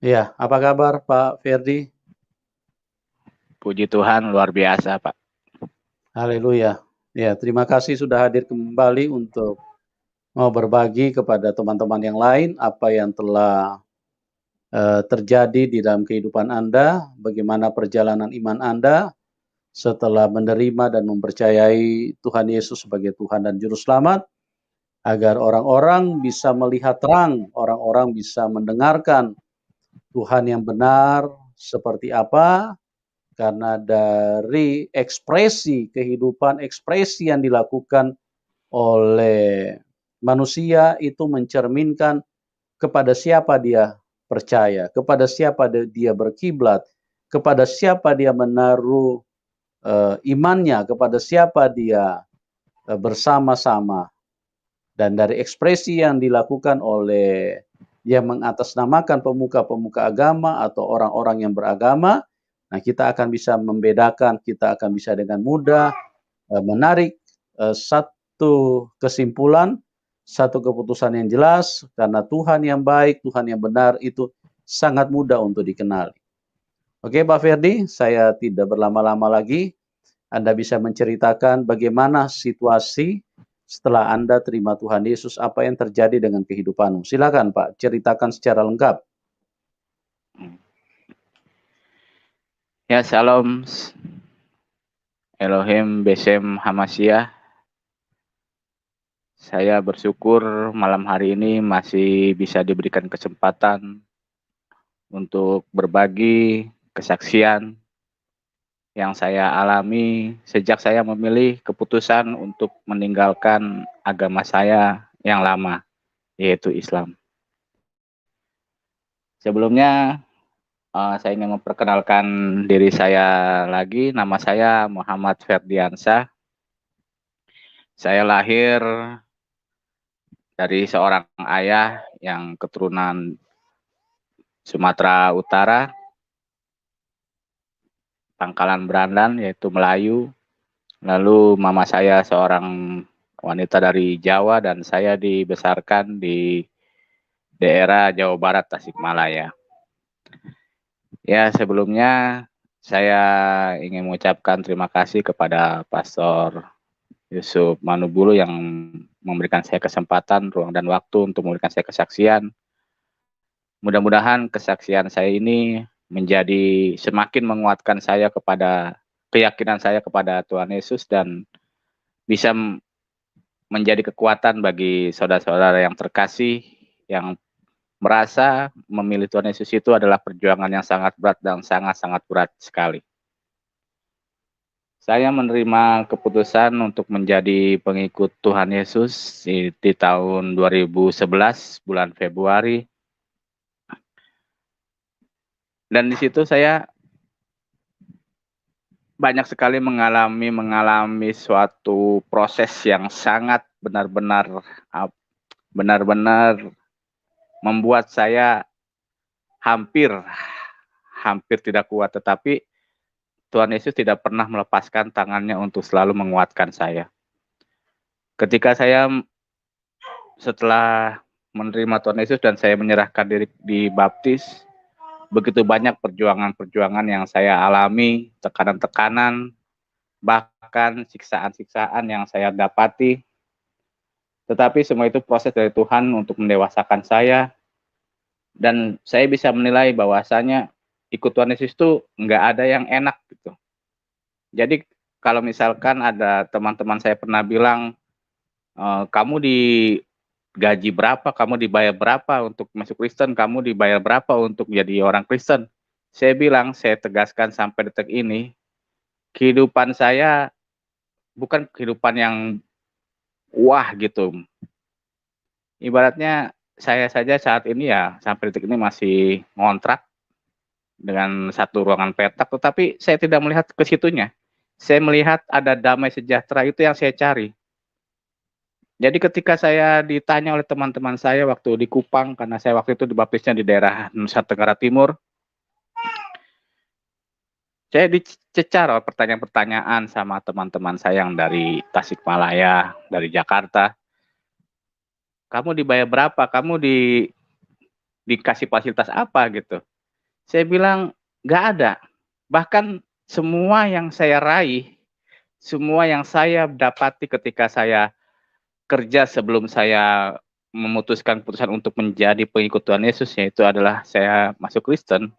Iya, apa kabar Pak Ferdi? Puji Tuhan luar biasa, Pak. Haleluya. Ya, terima kasih sudah hadir kembali untuk mau berbagi kepada teman-teman yang lain apa yang telah terjadi di dalam kehidupan Anda, bagaimana perjalanan iman Anda setelah menerima dan mempercayai Tuhan Yesus sebagai Tuhan dan Juru Selamat, agar orang-orang bisa melihat terang, orang-orang bisa mendengarkan Tuhan yang benar seperti apa, karena dari ekspresi kehidupan, ekspresi yang dilakukan oleh manusia itu mencerminkan kepada siapa dia percaya, kepada siapa dia berkiblat, kepada siapa dia menaruh imannya, kepada siapa dia bersama-sama. Dan dari ekspresi yang dilakukan oleh yang mengatasnamakan pemuka-pemuka agama atau orang-orang yang beragama, nah kita akan bisa membedakan, kita akan bisa dengan mudah menarik satu kesimpulan, satu keputusan yang jelas, karena Tuhan yang baik, Tuhan yang benar itu sangat mudah untuk dikenali. Oke Pak Ferdi, saya tidak berlama-lama lagi. Anda bisa menceritakan bagaimana situasi setelah Anda terima Tuhan Yesus, apa yang terjadi dengan kehidupanmu. Silakan Pak, ceritakan secara lengkap. Ya, Shalom Elohim Besem Hamasyiah. Saya bersyukur malam hari ini masih bisa diberikan kesempatan untuk berbagi kesaksian yang saya alami sejak saya memilih keputusan untuk meninggalkan agama saya yang lama, yaitu Islam. Sebelumnya, saya ingin memperkenalkan diri saya lagi. Nama saya Muhammad Ferdiansyah. Saya lahir dari seorang ayah yang keturunan Sumatera Utara, pangkalan Berandan, yaitu Melayu. Lalu mama saya seorang wanita dari Jawa dan saya dibesarkan di daerah Jawa Barat, Tasikmalaya. Ya, sebelumnya saya ingin mengucapkan terima kasih kepada Pastor Yusuf Manubulu yang memberikan saya kesempatan, ruang dan waktu untuk memberikan saya kesaksian. Mudah-mudahan kesaksian saya ini menjadi semakin menguatkan saya kepada keyakinan saya kepada Tuhan Yesus dan bisa menjadi kekuatan bagi saudara-saudara yang terkasih yang merasa memilih Tuhan Yesus itu adalah perjuangan yang sangat berat dan sangat-sangat berat sekali. Saya menerima keputusan untuk menjadi pengikut Tuhan Yesus di tahun 2011 bulan Februari. Dan di situ saya banyak sekali mengalami suatu proses yang sangat benar-benar membuat saya hampir tidak kuat, tetapi Tuhan Yesus tidak pernah melepaskan tangannya untuk selalu menguatkan saya. Ketika saya setelah menerima Tuhan Yesus dan saya menyerahkan diri dibaptis, begitu banyak perjuangan-perjuangan yang saya alami, tekanan-tekanan, bahkan siksaan-siksaan yang saya dapati. Tetapi semua itu proses dari Tuhan untuk mendewasakan saya. Dan saya bisa menilai bahwasanya ikut Tuhan Yesus itu nggak ada yang enak gitu. Jadi kalau misalkan ada teman-teman saya pernah bilang, kamu digaji berapa, kamu dibayar berapa untuk masuk Kristen, kamu dibayar berapa untuk jadi orang Kristen. Saya bilang, saya tegaskan sampai detik ini, kehidupan saya bukan kehidupan yang wah gitu. Ibaratnya saya saja saat ini ya sampai detik ini masih ngontrak dengan satu ruangan petak, tetapi saya tidak melihat ke situnya. Saya melihat ada damai sejahtera, itu yang saya cari. Jadi ketika saya ditanya oleh teman-teman saya waktu di Kupang, karena saya waktu itu dibaptisnya di daerah Nusa Tenggara Timur, saya dicecar oleh pertanyaan-pertanyaan sama teman-teman saya yang dari Tasikmalaya, dari Jakarta. Kamu dibayar berapa? Kamu dikasih fasilitas apa gitu? Saya bilang, "Nggak ada." Bahkan semua yang saya raih, semua yang saya dapati ketika saya kerja sebelum saya memutuskan keputusan untuk menjadi pengikut Tuhan Yesus, yaitu adalah saya masuk Kristen.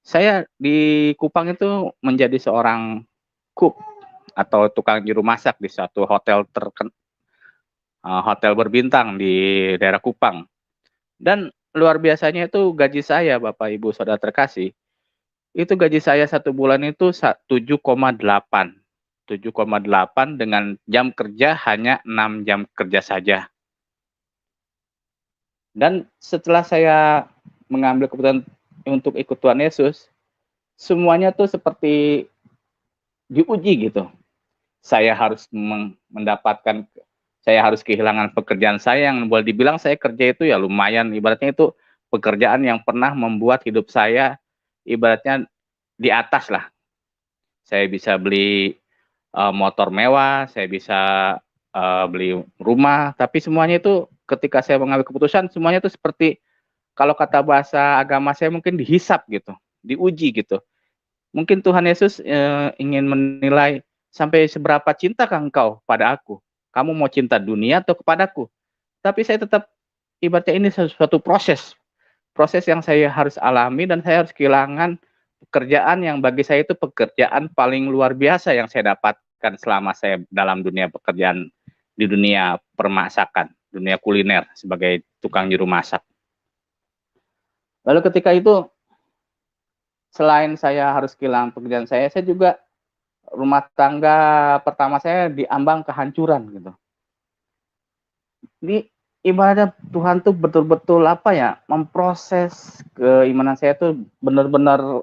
Saya di Kupang itu menjadi seorang cook atau tukang juru masak di suatu hotel berbintang di daerah Kupang. Dan luar biasanya itu gaji saya, Bapak Ibu Saudara terkasih, itu gaji saya satu bulan itu 7,8. 7,8 dengan jam kerja hanya 6 jam kerja saja. Dan setelah saya mengambil keputusan untuk ikut Tuhan Yesus, semuanya tuh seperti diuji gitu. Saya harus mendapatkan, saya harus kehilangan pekerjaan saya yang boleh dibilang saya kerja itu ya lumayan, ibaratnya itu pekerjaan yang pernah membuat hidup saya ibaratnya di atas lah. Saya bisa beli motor mewah, saya bisa beli rumah, tapi semuanya itu ketika saya mengambil keputusan semuanya itu seperti kalau kata bahasa agama saya mungkin dihisap gitu, diuji gitu. Mungkin Tuhan Yesus ingin menilai sampai seberapa cintakah engkau pada aku? Kamu mau cinta dunia atau kepadaku? Tapi saya tetap ibaratnya ini suatu proses, proses yang saya harus alami dan saya harus kehilangan pekerjaan yang bagi saya itu pekerjaan paling luar biasa yang saya dapatkan selama saya dalam dunia pekerjaan di dunia permasakan, dunia kuliner sebagai tukang juru masak. Lalu ketika itu selain saya harus kehilangan pekerjaan saya juga rumah tangga pertama saya diambang kehancuran gitu. Ini ibaratnya Tuhan tuh betul-betul apa ya, memproses keimanan saya tuh benar-benar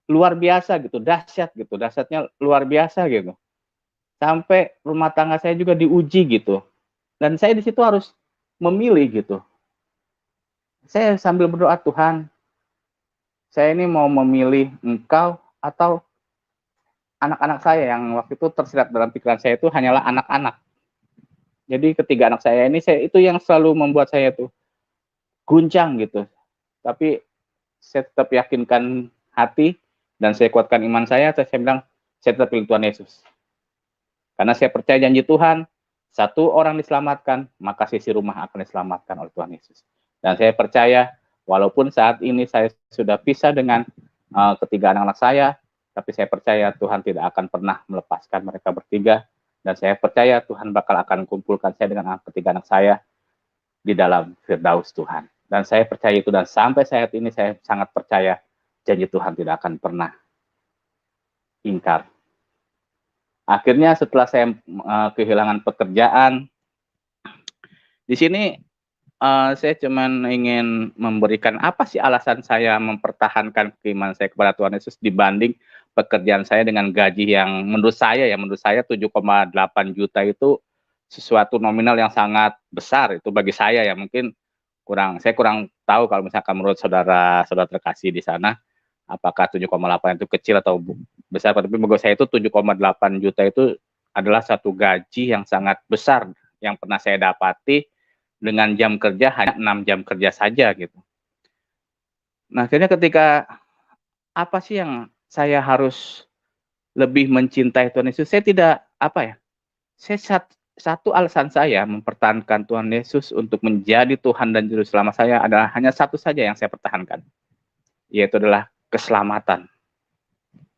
luar biasa gitu, dahsyat gitu, dahsyatnya luar biasa gitu. Sampai rumah tangga saya juga diuji gitu. Dan saya di situ harus memilih gitu. Saya sambil berdoa, Tuhan, saya ini mau memilih Engkau atau anak-anak saya yang waktu itu tersirat dalam pikiran saya itu hanyalah anak-anak. Jadi ketiga anak saya ini itu yang selalu membuat saya tuh guncang gitu. Tapi saya tetap yakinkan hati dan saya kuatkan iman saya bilang saya tetap pilih Tuhan Yesus. Karena saya percaya janji Tuhan, satu orang diselamatkan, maka sisi rumah akan diselamatkan oleh Tuhan Yesus. Dan saya percaya, walaupun saat ini saya sudah pisah dengan ketiga anak-anak saya, tapi saya percaya Tuhan tidak akan pernah melepaskan mereka bertiga. Dan saya percaya Tuhan bakal akan kumpulkan saya dengan ketiga anak saya di dalam Firdaus Tuhan. Dan saya percaya itu, dan sampai saat ini saya sangat percaya janji Tuhan tidak akan pernah ingkar. Akhirnya setelah saya kehilangan pekerjaan, di sini saya cuman ingin memberikan apa sih alasan saya mempertahankan keimanan saya kepada Tuhan Yesus dibanding pekerjaan saya dengan gaji yang menurut saya 7,8 juta itu sesuatu nominal yang sangat besar itu bagi saya ya, mungkin saya kurang tahu kalau misalkan menurut saudara-saudara terkasih di sana apakah 7,8 itu kecil atau besar, tapi bagi saya itu 7,8 juta itu adalah satu gaji yang sangat besar yang pernah saya dapati dengan jam kerja hanya 6 jam kerja saja gitu. Nah, akhirnya ketika apa sih yang saya harus lebih mencintai Tuhan Yesus, saya tidak satu alasan saya mempertahankan Tuhan Yesus untuk menjadi Tuhan dan Juru Selamat saya adalah hanya satu saja yang saya pertahankan, yaitu adalah keselamatan.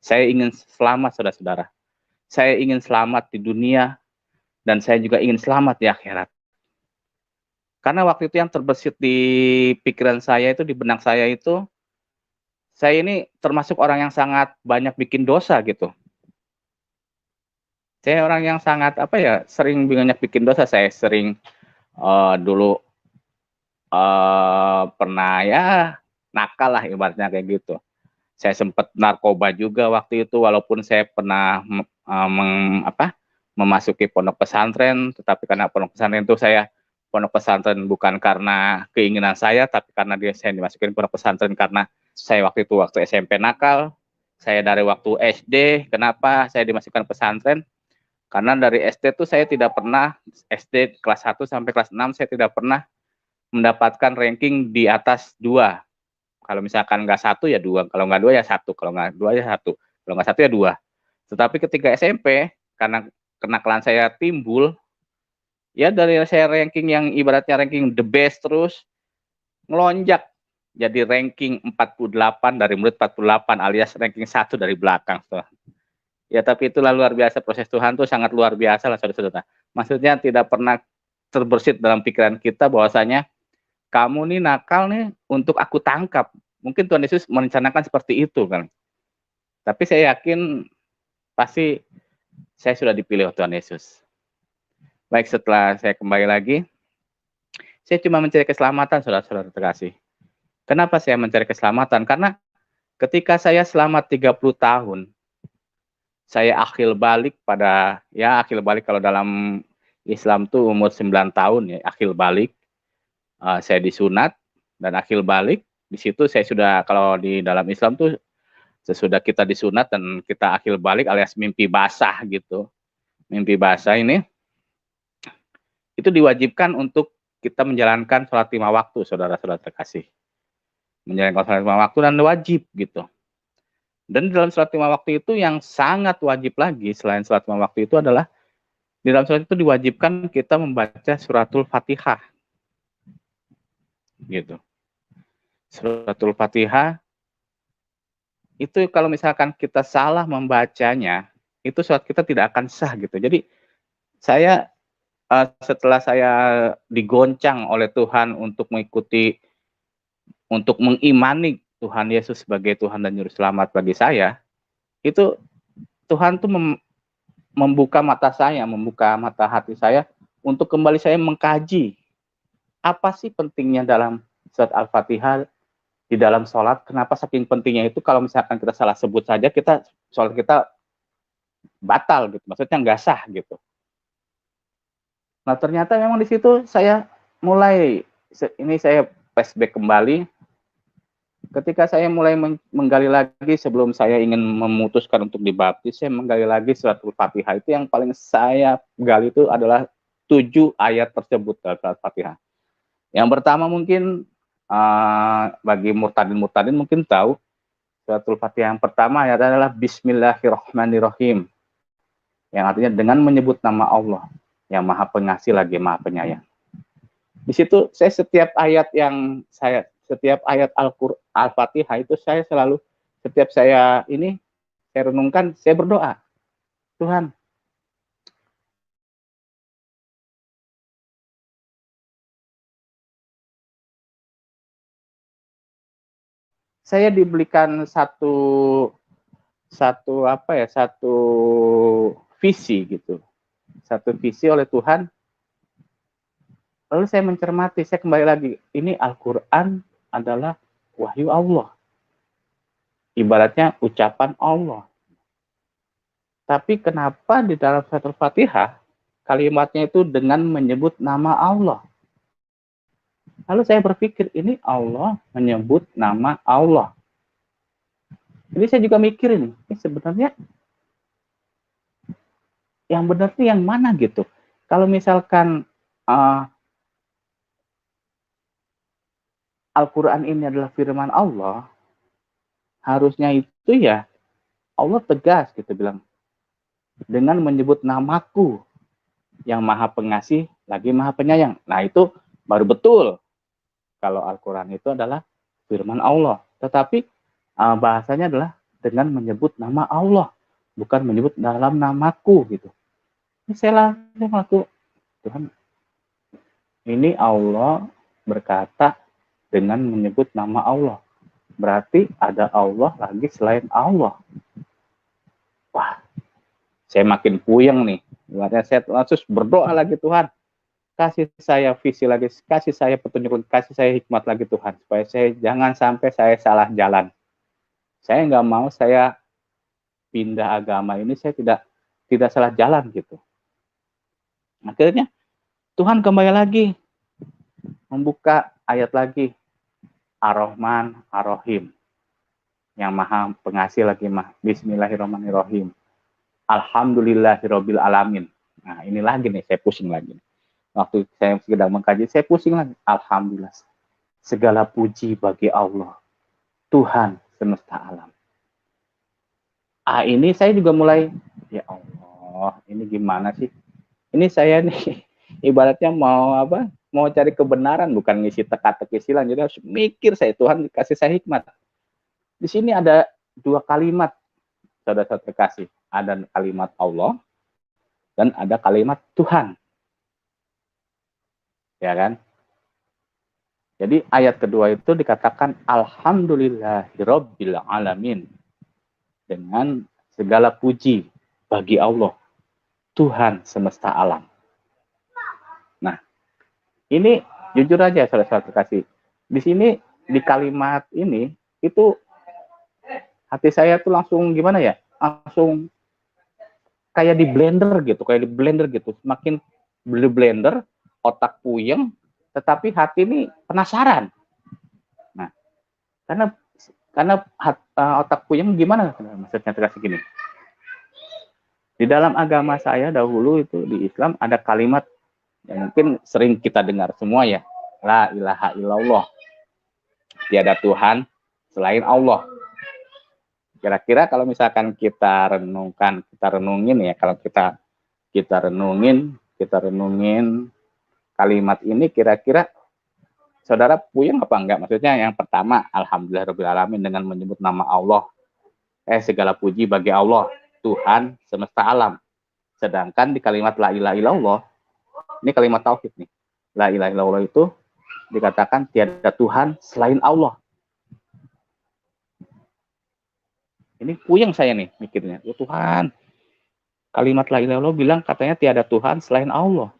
Saya ingin selamat, saudara-saudara. Saya ingin selamat di dunia, dan saya juga ingin selamat di akhirat. Karena waktu itu yang terbesit di pikiran saya itu, di benak saya itu, saya ini termasuk orang yang sangat banyak bikin dosa gitu. Saya orang yang sangat sering banyak bikin dosa. Saya sering dulu pernah ya nakal lah ibaratnya kayak gitu. Saya sempat narkoba juga waktu itu, walaupun saya pernah memasuki pondok pesantren, tetapi karena pondok pesantren itu pondok pesantren bukan karena keinginan saya, tapi karena saya dimasukin pondok pesantren karena saya waktu SMP nakal. Saya dari waktu SD, kenapa saya dimasukkan pesantren? Karena dari SD tuh saya tidak pernah, SD kelas 1 sampai kelas 6 saya tidak pernah mendapatkan ranking di atas 2. Kalau misalkan nggak satu ya dua, kalau nggak dua ya satu, kalau nggak dua ya satu, kalau nggak satu ya dua. Tetapi ketika SMP, karena kenakalan saya timbul, ya dari saya ranking yang ibaratnya ranking the best terus, ngelonjak jadi ranking 48 dari murid 48 alias ranking 1 dari belakang. Ya tapi itulah luar biasa, proses Tuhan tuh sangat luar biasa lah saudara-saudara. Maksudnya tidak pernah terbersit dalam pikiran kita bahwasanya kamu nih nakal nih untuk aku tangkap. Mungkin Tuhan Yesus merencanakan seperti itu kan. Tapi saya yakin pasti saya sudah dipilih oleh Tuhan Yesus. Baik, setelah saya kembali lagi, saya cuma mencari keselamatan, saudara-saudara terkasih. Kenapa saya mencari keselamatan? Karena ketika saya selama 30 tahun, saya akhir balik kalau dalam Islam tuh umur 9 tahun ya, akhir balik. Saya disunat dan akhir balik. Di situ saya sudah, kalau di dalam Islam tuh sesudah kita disunat dan kita akhir balik alias mimpi basah gitu. Mimpi basah ini itu diwajibkan untuk kita menjalankan sholat 5 waktu, saudara-saudara terkasih. Menjalankan sholat 5 waktu dan wajib gitu. Dan di dalam sholat 5 waktu itu yang sangat wajib lagi selain sholat 5 waktu itu adalah di dalam sholat itu diwajibkan kita membaca suratul Fatihah. Gitu. Suratul Fatihah itu kalau misalkan kita salah membacanya, itu sholat kita tidak akan sah gitu. Jadi saya setelah saya digoncang oleh Tuhan untuk mengimani Tuhan Yesus sebagai Tuhan dan Juru Selamat bagi saya, itu Tuhan tuh membuka mata saya, membuka mata hati saya untuk kembali saya mengkaji apa sih pentingnya dalam surat Al-Fatihah di dalam sholat. Kenapa saking pentingnya itu, kalau misalkan kita salah sebut saja sholat kita batal gitu, maksudnya nggak sah gitu. Nah ternyata memang di situ saya mulai, ini saya flashback kembali, ketika saya mulai menggali lagi sebelum saya ingin memutuskan untuk dibaptis, saya menggali lagi suratul Fatihah. Itu yang paling saya gali itu adalah 7 ayat tersebut dalam surat Fatihah. Yang pertama mungkin bagi murtadin mungkin tahu, suratul Fatihah yang pertama ayat adalah Bismillahirrahmanirrahim, yang artinya dengan menyebut nama Allah yang Maha Pengasih lagi Maha Penyayang. Di situ saya setiap ayat Al-Fatihah itu saya selalu, setiap saya renungkan, saya berdoa, Tuhan, saya diberikan satu visi gitu, satu visi oleh Tuhan. Lalu saya mencermati, saya kembali lagi, ini Al-Quran adalah wahyu Allah, ibaratnya ucapan Allah. Tapi kenapa di dalam surat Al-Fatihah kalimatnya itu dengan menyebut nama Allah? Lalu saya berpikir, ini Allah menyebut nama Allah. Jadi saya juga mikir ini sebenarnya yang benar itu yang mana gitu. Kalau misalkan Al-Quran ini adalah firman Allah, harusnya itu ya Allah tegas gitu bilang, dengan menyebut namaku yang Maha Pengasih lagi Maha Penyayang. Nah itu baru betul kalau Al-Quran itu adalah firman Allah. Tetapi bahasanya adalah dengan menyebut nama Allah, bukan menyebut dalam namaku gitu. Ini saya langsung aku, Tuhan, ini Allah berkata dengan menyebut nama Allah. Berarti ada Allah lagi selain Allah. Wah, saya makin puyeng nih. Artinya saya langsung berdoa lagi, Tuhan, kasih saya visi lagi, kasih saya petunjuk, kasih saya hikmat lagi Tuhan, supaya saya jangan sampai saya salah jalan. Saya nggak mau saya pindah agama ini, saya tidak salah jalan gitu. Akhirnya Tuhan kembali lagi membuka ayat lagi, Ar-Rahman Ar-Rahim, yang Maha Pengasih lagi Bismillahirrahmanirrahim, Alhamdulillahirabbil alamin. Nah ini lagi nih, saya pusing lagi. Waktu saya sedang mengkaji, saya pusing lagi. Alhamdulillah, segala puji bagi Allah Tuhan semesta alam. Ini saya juga mulai, ya Allah, ini gimana sih? Ini saya nih ibaratnya mau apa? Mau cari kebenaran, bukan ngisi teka-teki silang. Jadi harus mikir saya, Tuhan kasih saya hikmat. Di sini ada dua kalimat, saudara-saudara kasih. Ada kalimat Allah dan ada kalimat Tuhan. Ya kan? Jadi ayat kedua itu dikatakan Alhamdulillahirabbil alamin. Dengan segala puji bagi Allah, Tuhan semesta alam. Nah, ini jujur aja saudara-saudara kasih. Di sini di kalimat ini itu hati saya tuh langsung gimana ya? Langsung kayak di blender gitu. Semakin di blender, otak puyeng, tetapi hati ini penasaran. Nah, karena otak puyeng gimana maksudnya terkasih gini. Di dalam agama saya dahulu itu di Islam ada kalimat yang mungkin sering kita dengar semua ya. La ilaha illallah. Tiada Tuhan selain Allah. Kira-kira kalau misalkan kita renungin ya, kalau kita renungin kalimat ini, kira-kira saudara puyeng apa enggak? Maksudnya yang pertama, Alhamdulillahirabbil alamin, dengan menyebut nama Allah. Segala puji bagi Allah, Tuhan semesta alam. Sedangkan di kalimat la ilaha illallah, ini kalimat tauhid nih. La ilaha illallah itu dikatakan tiada Tuhan selain Allah. Ini puyeng saya nih mikirnya. Ya Tuhan, kalimat la ilaha illallah bilang katanya tiada Tuhan selain Allah.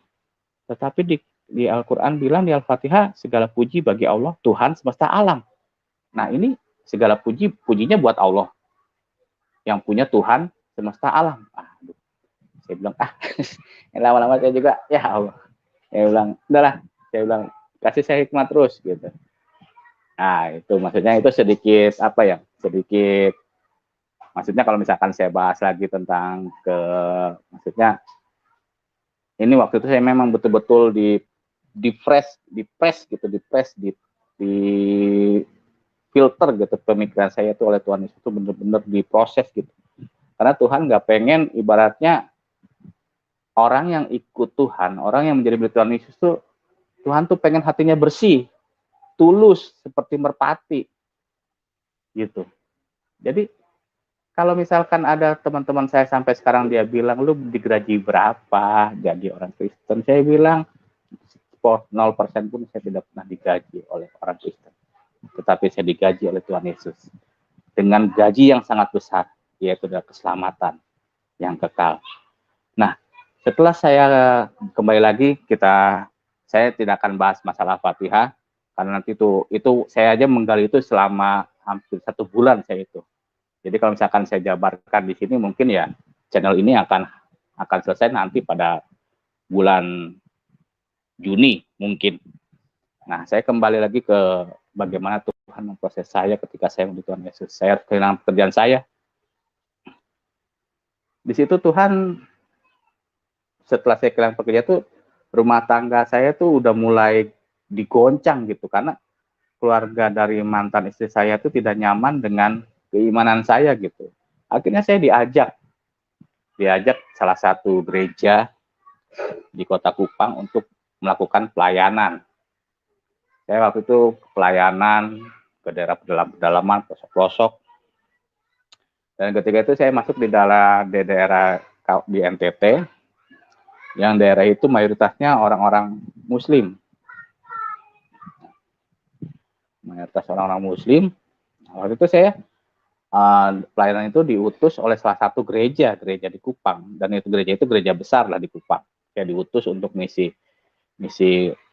Tetapi di Al-Quran bilang di Al-Fatihah segala puji bagi Allah, Tuhan semesta alam. Nah ini segala pujinya buat Allah yang punya Tuhan semesta alam. Aduh, saya bilang lama-lama saya juga ya Allah. Saya bilang udahlah, saya bilang kasih saya hikmat terus gitu. Nah itu maksudnya itu sedikit apa ya, sedikit maksudnya kalau misalkan saya bahas lagi tentang maksudnya ini waktu itu saya memang betul-betul di press gitu, di filter gitu pemikiran saya itu oleh Tuhan Yesus, itu benar-benar diproses gitu. Karena Tuhan nggak pengen ibaratnya orang yang ikut Tuhan, orang yang menjadi milik Tuhan Yesus tuh, Tuhan tuh pengen hatinya bersih, tulus seperti merpati gitu. Jadi kalau misalkan ada teman-teman saya sampai sekarang dia bilang, lu digaji berapa jadi orang Kristen? Saya bilang, 0% pun saya tidak pernah digaji oleh orang Kristen. Tetapi saya digaji oleh Tuhan Yesus. Dengan gaji yang sangat besar, yaitu adalah keselamatan yang kekal. Nah, setelah saya kembali lagi, saya tidak akan bahas masalah Fatihah, karena nanti itu saya aja menggali itu selama hampir 1 bulan saya itu. Jadi kalau misalkan saya jabarkan di sini, mungkin ya channel ini akan selesai nanti pada bulan Juni mungkin. Nah, saya kembali lagi ke bagaimana Tuhan memproses saya ketika saya menjadi Tuhan Yesus. Saya kehilangan pekerjaan saya. Di situ Tuhan, setelah saya kehilangan pekerjaan itu, rumah tangga saya tuh udah mulai digoncang gitu, karena keluarga dari mantan istri saya itu tidak nyaman dengan keimanan saya gitu. Akhirnya saya diajak salah satu gereja di Kota Kupang untuk melakukan pelayanan. Saya waktu itu pelayanan ke daerah pedalaman, pelosok-pelosok. Dan ketika itu saya masuk di daerah di NTT, yang daerah itu mayoritasnya orang-orang Muslim. Mayoritas orang-orang Muslim. Waktu itu saya pelayanan itu diutus oleh salah satu gereja di Kupang, dan itu gereja besar lah di Kupang. Saya diutus untuk misi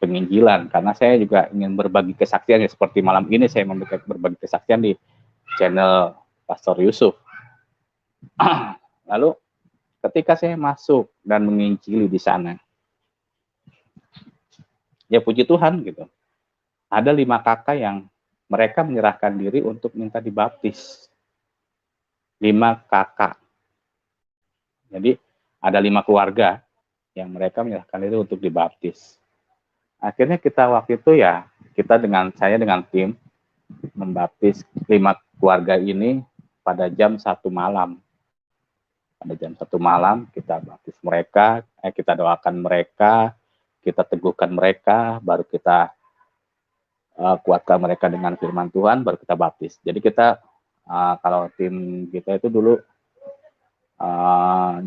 penginjilan, karena saya juga ingin berbagi kesaksian ya, seperti malam ini saya berbagi kesaksian di channel Pastor Yusuf. Lalu ketika saya masuk dan menginjili di sana, ya puji Tuhan gitu, ada 5 kakak yang mereka menyerahkan diri untuk minta dibaptis. 5 kakak. Jadi ada 5 keluarga yang mereka menyerahkan diri untuk dibaptis. Akhirnya kita waktu itu ya, saya dengan tim, membaptis 5 keluarga ini pada jam 1 malam. Pada jam 1 malam kita baptis mereka, kita doakan mereka, kita teguhkan mereka, baru kita kuatkan mereka dengan firman Tuhan, baru kita baptis. Jadi kita kalau tim kita itu dulu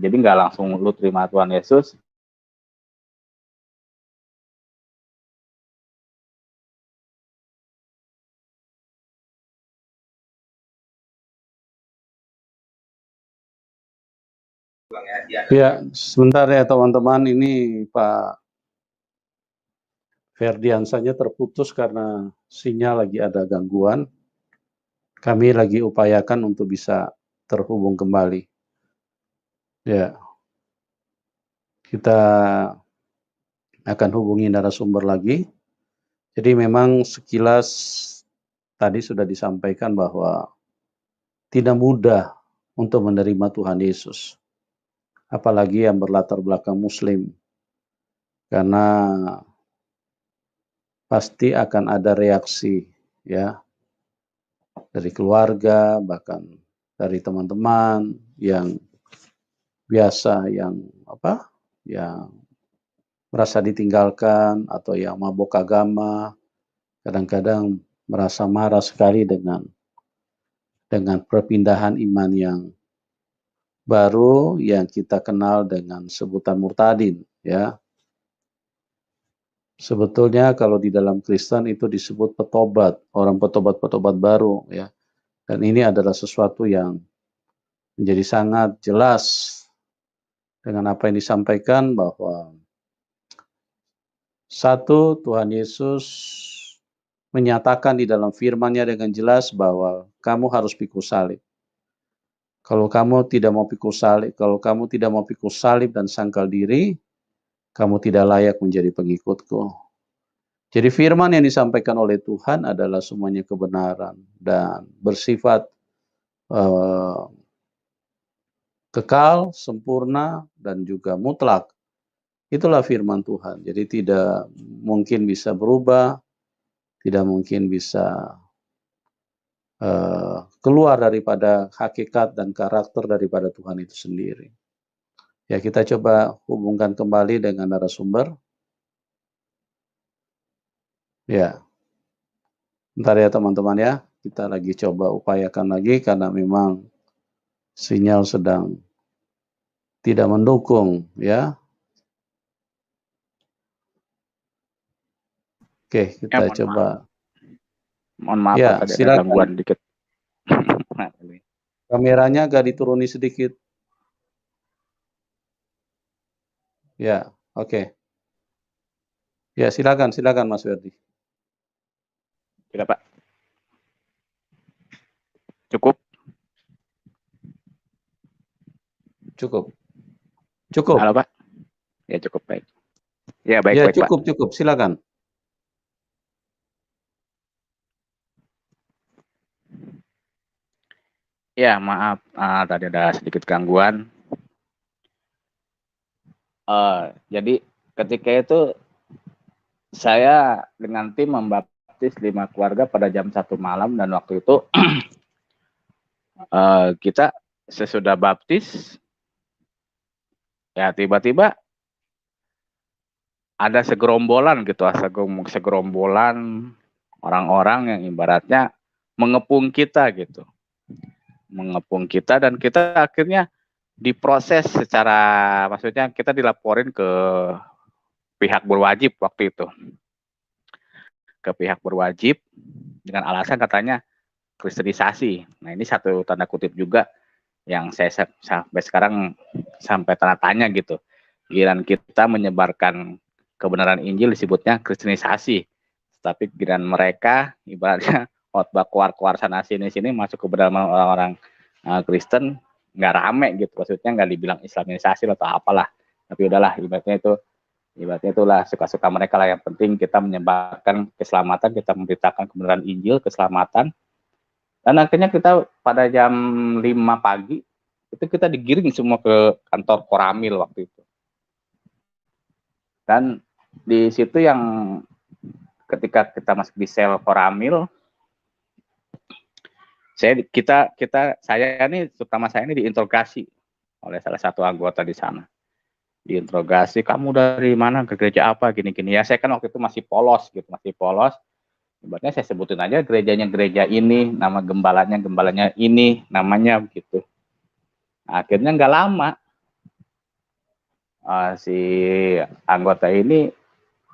jadi nggak langsung lu terima Tuhan Yesus. Ya, sebentar ya teman-teman, ini Pak Ferdiansanya terputus karena sinyal lagi ada gangguan. Kami lagi upayakan untuk bisa terhubung kembali. Ya, kita akan hubungi narasumber lagi. Jadi memang sekilas tadi sudah disampaikan bahwa tidak mudah untuk menerima Tuhan Yesus. Apalagi yang berlatar belakang Muslim. Karena pasti akan ada reaksi ya dari keluarga, bahkan dari teman-teman yang biasa yang merasa ditinggalkan atau yang mabuk agama, kadang-kadang merasa marah sekali dengan perpindahan iman yang baru yang kita kenal dengan sebutan murtadin ya. Sebetulnya kalau di dalam Kristen itu disebut petobat, orang petobat-petobat baru ya. Dan ini adalah sesuatu yang menjadi sangat jelas dengan apa yang disampaikan bahwa satu, Tuhan Yesus menyatakan di dalam firman-Nya dengan jelas bahwa kamu harus pikul salib. Kalau kamu tidak mau pikul salib dan sangkal diri, kamu tidak layak menjadi pengikutku. Jadi firman yang disampaikan oleh Tuhan adalah semuanya kebenaran dan bersifat kekal, sempurna, dan juga mutlak. Itulah firman Tuhan. Jadi tidak mungkin bisa berubah, tidak mungkin bisa keluar daripada hakikat dan karakter daripada Tuhan itu sendiri. Ya, kita coba hubungkan kembali dengan narasumber. Ya, bentar ya teman-teman ya. Kita lagi coba upayakan lagi karena memang sinyal sedang tidak mendukung ya. Oke, kita coba. Mohon maaf ya, tadi ada gangguan dikit. Kameranya agak dituruni sedikit. Ya, oke. Ya, silakan Mas Ferdi. Tidak, Pak. Cukup. Halo, Pak. Ya, cukup, baik. Ya, baik, ya, baik, Pak. Cukup. Silakan. Ya, maaf. Tadi ada sedikit gangguan. Jadi, ketika itu saya dengan tim membaptis 5 keluarga pada jam 1 malam dan waktu itu kita sesudah baptis ya tiba-tiba ada segerombolan gitu, segerombolan orang-orang yang ibaratnya mengepung kita gitu. Mengepung kita dan kita akhirnya diproses secara, maksudnya kita dilaporin ke pihak berwajib waktu itu. Ke pihak berwajib dengan alasan katanya kristenisasi. Nah, ini satu tanda kutip juga yang saya sampai sekarang sampai tanda tanya gitu. Giliran kita menyebarkan kebenaran Injil disebutnya kristenisasi. Tapi giliran mereka ibaratnya khotbah keluar sana sini masuk ke dalam orang-orang Kristen nggak rame gitu, maksudnya nggak dibilang Islamisasi atau apalah, tapi udahlah ibaratnya itulah suka-suka mereka lah, yang penting kita menyebarkan keselamatan, kita memberitakan kebenaran Injil, keselamatan. Dan akhirnya kita pada jam 5 pagi itu kita digiring semua ke kantor Koramil waktu itu. Dan di situ yang ketika kita masuk di sel Koramil, saya ini, terutama saya ini diinterogasi oleh salah satu anggota di sana. Diinterogasi, "Kamu dari mana? Ke gereja apa?" Gini-gini. Ya saya kan waktu itu masih polos gitu, masih polos. Ibaratnya saya sebutin aja gerejanya gereja ini, nama gembalanya ini, namanya begitu. Akhirnya nggak lama, si anggota ini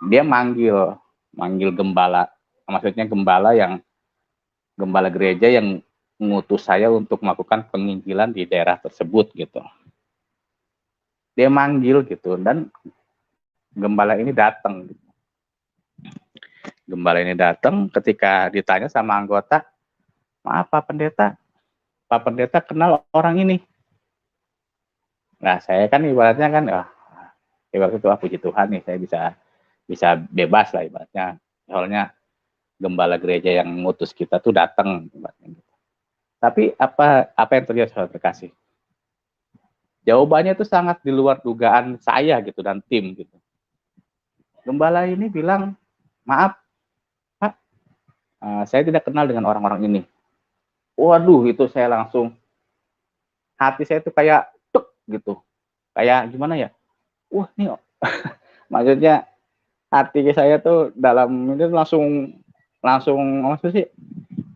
dia manggil gembala, maksudnya gembala gereja yang mengutus saya untuk melakukan penginjilan di daerah tersebut gitu. Dia manggil gitu, dan gembala ini datang. Gembala ini datang, ketika ditanya sama anggota, "Maaf Pak Pendeta kenal orang ini?" Nah saya kan ibaratnya kan, ibarat itu puji Tuhan nih, saya bisa bebas lah ibaratnya. Soalnya gembala gereja yang ngutus kita tuh datang ibaratnya gitu. Tapi apa yang terjadi, saudara terkasih? Jawabannya itu sangat di luar dugaan saya gitu dan tim gitu. Gembala ini bilang, "Maaf Pak, saya tidak kenal dengan orang-orang ini." Waduh, itu saya langsung, hati saya tuh kayak tuk gitu. Kayak gimana ya? Wah, ini maksudnya hati saya tuh dalam ini langsung langsung maksud sih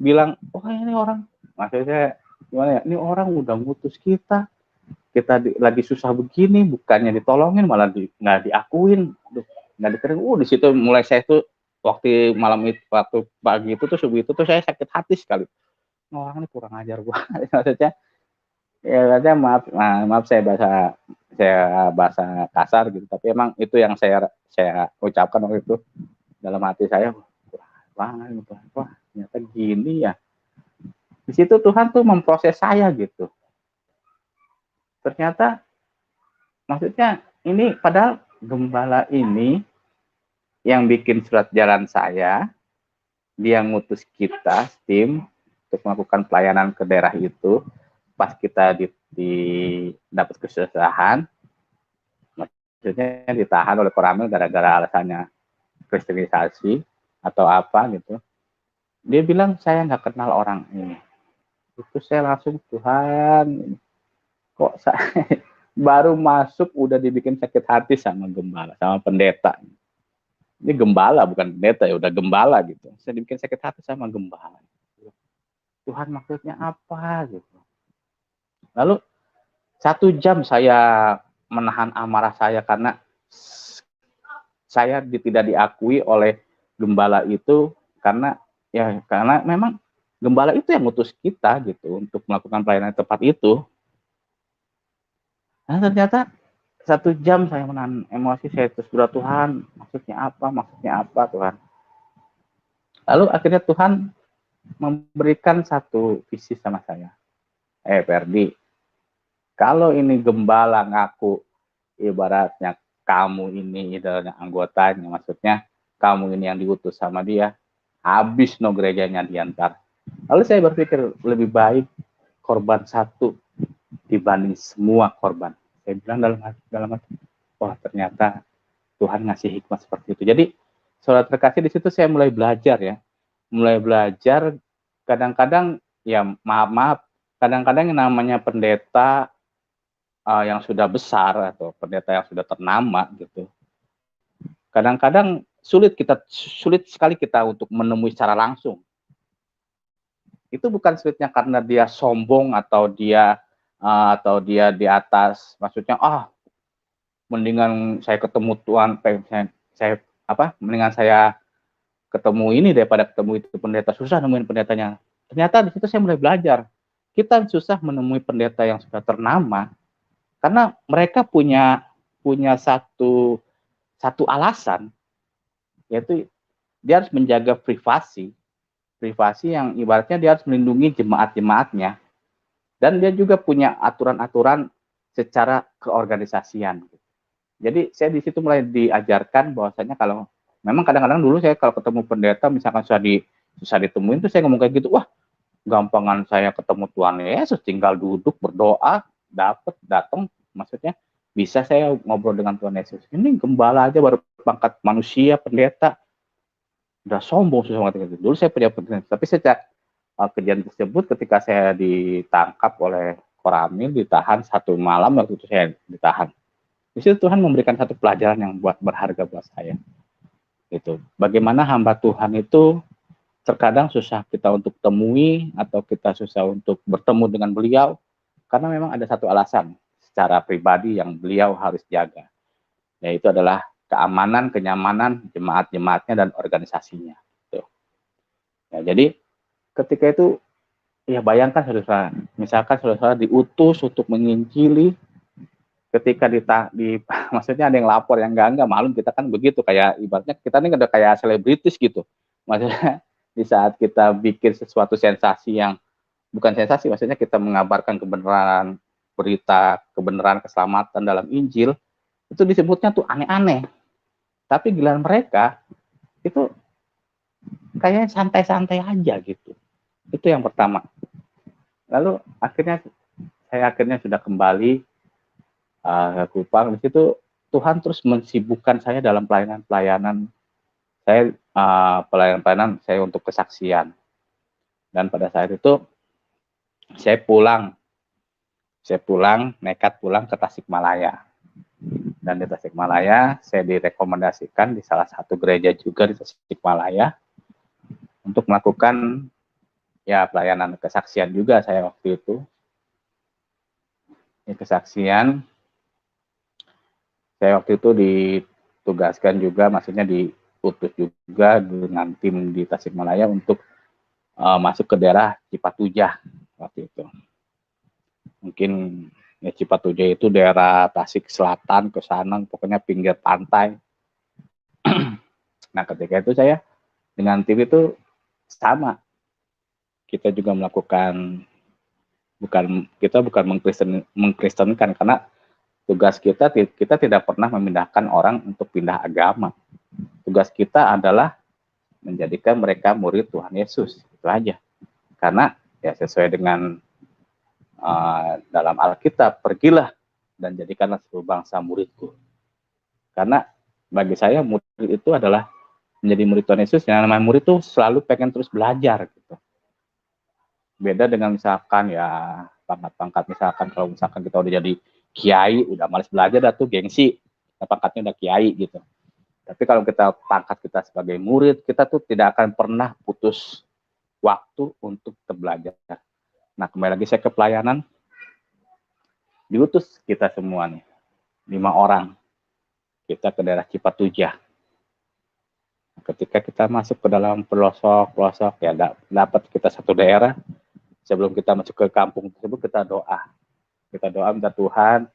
bilang, "Wah, ini orang," maksudnya gimana ya? "Ini orang udah ngutus kita lagi susah begini, bukannya ditolongin malah nggak diakuin." Aduh, nggak diterima. Di situ mulai saya tuh waktu pagi itu tuh, subuh itu tuh saya sakit hati sekali. Orang ini kurang ajar banget maksudnya. Ya maksudnya maaf saya bahasa kasar gitu, tapi emang itu yang saya ucapkan waktu itu dalam hati saya, wah banget gitu. Wah, ternyata gini ya. Di situ Tuhan tuh memproses saya gitu. Ternyata maksudnya ini padahal gembala ini yang bikin surat jalan saya, dia ngutus kita tim untuk melakukan pelayanan ke daerah itu. Pas kita dapat kesusahan, maksudnya ditahan oleh Koramil gara-gara alasannya kristenisasi atau apa gitu. Dia bilang saya nggak kenal orang ini. Itu saya langsung, Tuhan, kok saya baru masuk udah dibikin sakit hati sama gembala, sama pendeta. Ini gembala bukan pendeta ya, udah gembala gitu. Saya dibikin sakit hati sama gembala. Tuhan maksudnya apa gitu. Lalu 1 jam saya menahan amarah saya karena saya tidak diakui oleh gembala itu, karena memang gembala itu yang ngutus kita gitu untuk melakukan pelayanan tempat itu. Nah ternyata 1 jam saya menahan emosi saya, terus berdoa, Tuhan maksudnya apa Tuhan. Lalu akhirnya Tuhan memberikan satu visi sama saya. Ferdi, kalau ini gembala ngaku ibaratnya kamu ini adalah anggotanya, maksudnya kamu ini yang diutus sama dia, habis no gerejanya diantar. Lalu saya berpikir lebih baik korban satu dibanding semua korban. Saya bilang dalam hati, wah ternyata Tuhan ngasih hikmat seperti itu. Jadi saudara terkasih, di situ saya mulai belajar ya, kadang-kadang ya maaf, kadang-kadang yang namanya pendeta yang sudah besar atau pendeta yang sudah ternama gitu, kadang-kadang sulit sekali kita untuk menemui secara langsung. Itu bukan sulitnya karena dia sombong atau dia di atas, maksudnya mendingan saya ketemu Tuhan, mendingan saya ketemu ini daripada ketemu itu pendeta, susah nemuin pendetanya. Ternyata di situ saya mulai belajar, kita susah menemui pendeta yang sudah ternama karena mereka punya satu alasan, yaitu dia harus menjaga privasi yang ibaratnya dia harus melindungi jemaat-jemaatnya, dan dia juga punya aturan-aturan secara keorganisasian. Jadi saya di situ mulai diajarkan bahwasanya kalau memang kadang-kadang dulu saya kalau ketemu pendeta misalkan susah ditemuin tuh saya ngomong kayak gitu, wah gampangan saya ketemu Tuhan Yesus, tinggal duduk berdoa datang, maksudnya bisa saya ngobrol dengan Tuhan Yesus. Ini gembala aja baru pangkat manusia, pendeta udah sombong susah banget gitu. Dulu saya punya pendeta, tapi kejadian tersebut ketika saya ditangkap oleh Koramil, ditahan 1 malam waktu itu saya ditahan. Di situ Tuhan memberikan satu pelajaran yang berharga buat saya. Gitu. Bagaimana hamba Tuhan itu terkadang susah kita untuk temui atau kita susah untuk bertemu dengan beliau karena memang ada satu alasan secara pribadi yang beliau harus jaga, yaitu adalah keamanan, kenyamanan jemaat-jemaatnya dan organisasinya. Gitu. Ya, jadi ketika itu ya bayangkan saudara, misalkan saudara diutus untuk menginjili, ketika maksudnya ada yang lapor yang enggak malum, kita kan begitu, kayak ibaratnya kita ini udah kayak selebritis gitu. Maksudnya di saat kita bikin sesuatu sensasi yang bukan sensasi, maksudnya kita mengabarkan kebenaran berita, kebenaran keselamatan dalam Injil, itu disebutnya tuh aneh-aneh. Tapi giliran mereka itu kayaknya santai-santai aja gitu. Itu yang pertama. Lalu saya sudah kembali ke Kupang. Di situ Tuhan terus mensibukkan saya dalam pelayanan-pelayanan saya, pelayanan-pelayanan saya untuk kesaksian. Dan pada saat itu saya nekat pulang ke Tasikmalaya. Dan di Tasikmalaya saya direkomendasikan di salah satu gereja juga di Tasikmalaya untuk melakukan ya pelayanan kesaksian juga saya waktu itu. Ini kesaksian saya waktu itu ditugaskan juga, maksudnya diutus juga dengan tim di Tasikmalaya untuk masuk ke daerah Cipatujah waktu itu. Mungkin ya Cipatujah itu daerah Tasik Selatan ke sana, pokoknya pinggir pantai. Nah, ketika itu saya dengan tim itu sama. Kita juga melakukan kita bukan mengkristenkan, karena tugas kita tidak pernah memindahkan orang untuk pindah agama. Tugas kita adalah menjadikan mereka murid Tuhan Yesus, itu aja. Karena ya sesuai dengan dalam Alkitab, pergilah dan jadikanlah seluruh bangsa muridku. Karena bagi saya murid itu adalah menjadi murid Tuhan Yesus. Yang namanya murid itu selalu pengen terus belajar gitu. Beda dengan misalkan ya pangkat-pangkat, misalkan kalau misalkan kita udah jadi kiai, udah males belajar dah tuh, gengsi, pangkatnya udah kiai gitu. Tapi kalau pangkat kita sebagai murid, kita tuh tidak akan pernah putus waktu untuk belajar. Nah, kembali lagi saya ke pelayanan, diutus kita semua nih, 5 orang, kita ke daerah Cipatujah. Ketika kita masuk ke dalam pelosok ya dapat kita satu daerah, sebelum kita masuk ke kampung tersebut kita doa minta Tuhan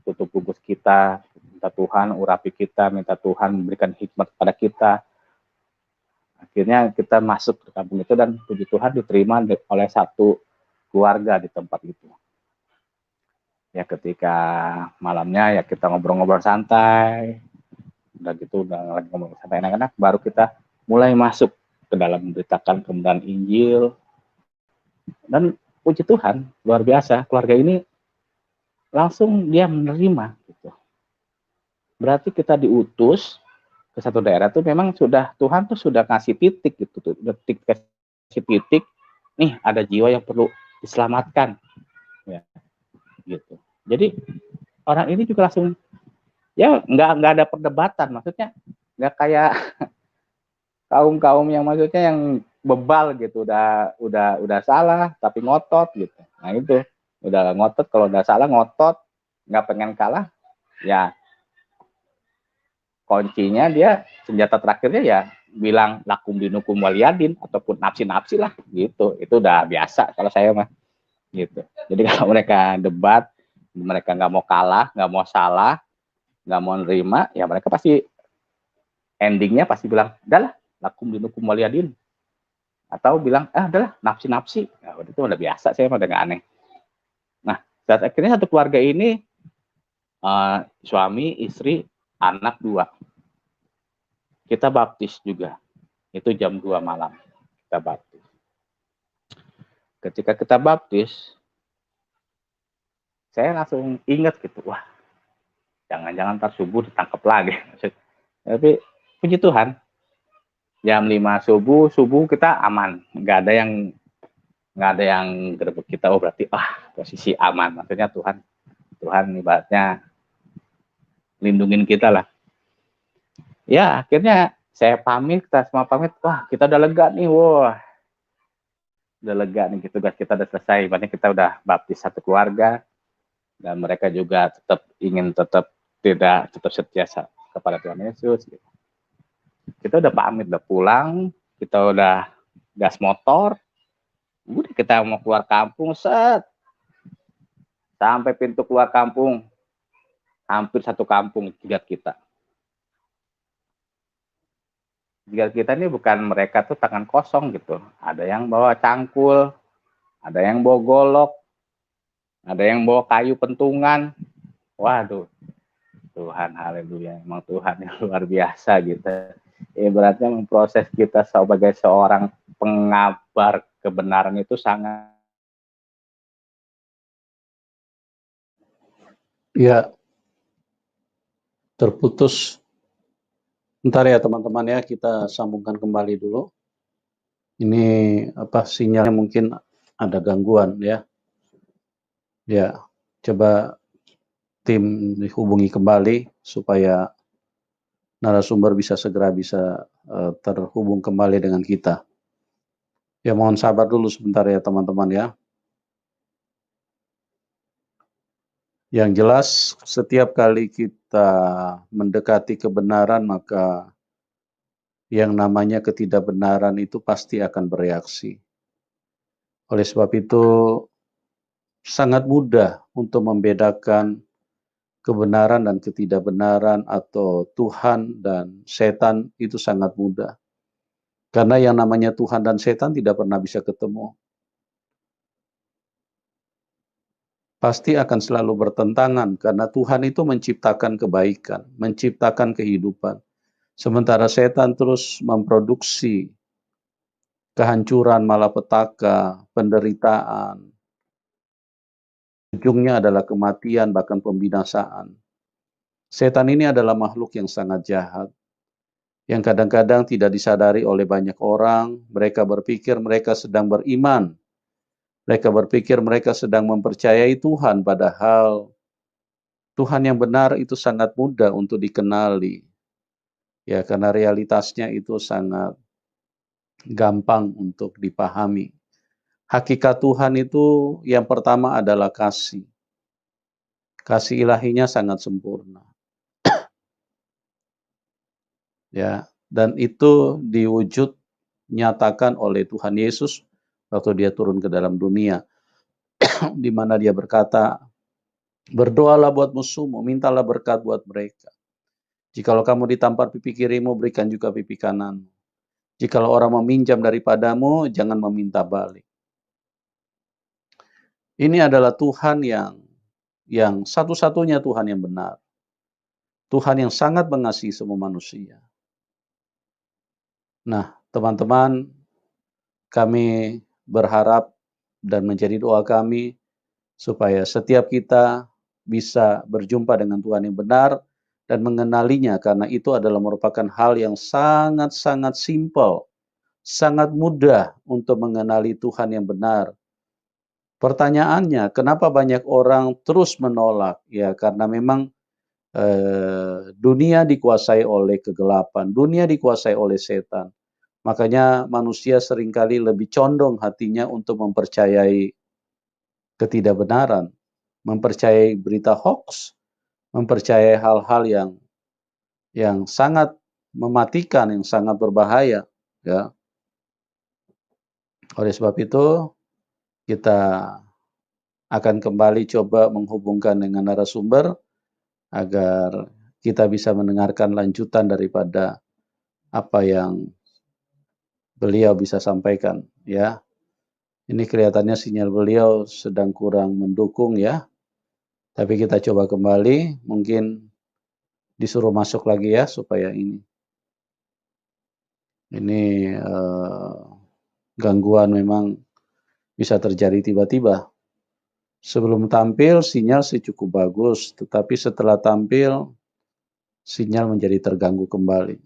tutup bungkus kita, minta Tuhan urapi kita, minta Tuhan memberikan hikmat kepada kita. Akhirnya kita masuk ke kampung itu dan puji Tuhan diterima oleh satu keluarga di tempat itu. Ya ketika malamnya ya kita ngobrol-ngobrol santai, udah gitu udah lagi ngobrol santai enak-enak, baru kita mulai masuk ke dalam memberitakan kebenaran Injil. Dan puji Tuhan luar biasa, keluarga ini langsung dia menerima gitu. Berarti kita diutus ke satu daerah tuh memang Tuhan tuh sudah kasih titik gitu tuh, kasih titik, nih ada jiwa yang perlu diselamatkan ya gitu. Jadi orang ini juga langsung ya nggak ada perdebatan, maksudnya nggak kayak kaum yang maksudnya yang bebal gitu, udah salah tapi ngotot gitu. Nah itu udah ngotot, kalau udah salah ngotot, nggak pengen kalah ya, kuncinya dia senjata terakhirnya ya bilang lakum dinukum waliyadin ataupun nafsi lah gitu. Itu udah biasa kalau saya mah gitu. Jadi kalau mereka debat, mereka nggak mau kalah, nggak mau salah, nggak mau nerima, ya mereka pasti endingnya pasti bilang udahlah lakum dinukum waliyadin, atau bilang udahlah nafsi. Nah, itu udah biasa, saya mah udah nggak aneh. Nah, saat akhirnya satu keluarga ini suami, istri, anak 2. Kita baptis juga. Itu jam 2 malam kita baptis. Ketika kita baptis, saya langsung ingat gitu, wah, jangan-jangan ntar subuh ditangkap lagi. Tapi puji Tuhan, jam 5 subuh kita aman, nggak ada yang gerebek kita. Oh berarti posisi aman, maksudnya Tuhan ibaratnya lindungin kita lah. Ya akhirnya saya pamit, kita semua pamit, wah kita udah lega nih, wah udah lega nih, tugas kita udah selesai. Ibaratnya kita udah baptis satu keluarga, dan mereka juga ingin tetap setia kepada Tuhan Yesus. Kita udah pamit, udah pulang, kita udah gas motor, udah kita mau keluar kampung, sampai pintu keluar kampung, hampir satu kampung jigat kita. Jigat kita ini bukan mereka tuh tangan kosong gitu, ada yang bawa cangkul, ada yang bawa golok, ada yang bawa kayu pentungan. Waduh, Tuhan, haleluya, emang Tuhan yang luar biasa gitu. Ibaratnya memproses kita sebagai seorang pengabar kebenaran itu sangat. Ya, terputus. Bentar ya teman-teman ya, kita sambungkan kembali dulu. Ini sinyalnya mungkin ada gangguan ya. Ya, coba tim dihubungi kembali supaya narasumber bisa segera terhubung kembali dengan kita. Ya, mohon sabar dulu sebentar ya teman-teman ya. Yang jelas setiap kali kita mendekati kebenaran, maka yang namanya ketidakbenaran itu pasti akan bereaksi. Oleh sebab itu sangat mudah untuk membedakan kebenaran dan ketidakbenaran atau Tuhan dan setan, itu sangat mudah. Karena yang namanya Tuhan dan setan tidak pernah bisa ketemu. Pasti akan selalu bertentangan karena Tuhan itu menciptakan kebaikan, menciptakan kehidupan. Sementara setan terus memproduksi kehancuran, malapetaka, penderitaan. Ujungnya adalah kematian, bahkan pembinasaan. Setan ini adalah makhluk yang sangat jahat, yang kadang-kadang tidak disadari oleh banyak orang. Mereka berpikir mereka sedang beriman. Mereka berpikir mereka sedang mempercayai Tuhan, padahal Tuhan yang benar itu sangat mudah untuk dikenali. Ya, karena realitasnya itu sangat gampang untuk dipahami. Hakikat Tuhan itu yang pertama adalah kasih. Kasih ilahinya sangat sempurna. Ya, dan itu diwujud nyatakan oleh Tuhan Yesus waktu dia turun ke dalam dunia, di mana dia berkata, berdoalah buat musuhmu, mintalah berkat buat mereka. Jikalau kamu ditampar pipi kirimu, berikan juga pipi kananmu. Jikalau orang meminjam daripadamu, jangan meminta balik. Ini adalah Tuhan yang satu-satunya Tuhan yang benar. Tuhan yang sangat mengasihi semua manusia. Nah, teman-teman, kami berharap dan menjadi doa kami supaya setiap kita bisa berjumpa dengan Tuhan yang benar dan mengenalinya, karena itu adalah merupakan hal yang sangat-sangat simpel, sangat mudah untuk mengenali Tuhan yang benar. Pertanyaannya, kenapa banyak orang terus menolak? Ya, karena memang dunia dikuasai oleh kegelapan, dunia dikuasai oleh setan. Makanya manusia seringkali lebih condong hatinya untuk mempercayai ketidakbenaran, mempercayai berita hoax, mempercayai hal-hal yang sangat mematikan, yang sangat berbahaya. Ya. Oleh sebab itu, kita akan kembali coba menghubungkan dengan narasumber agar kita bisa mendengarkan lanjutan daripada apa yang beliau bisa sampaikan. Ya, ini kelihatannya sinyal beliau sedang kurang mendukung ya. Tapi kita coba kembali, mungkin disuruh masuk lagi ya supaya ini gangguan memang bisa terjadi tiba-tiba. Sebelum tampil sinyal sih cukup bagus, tetapi setelah tampil sinyal menjadi terganggu kembali.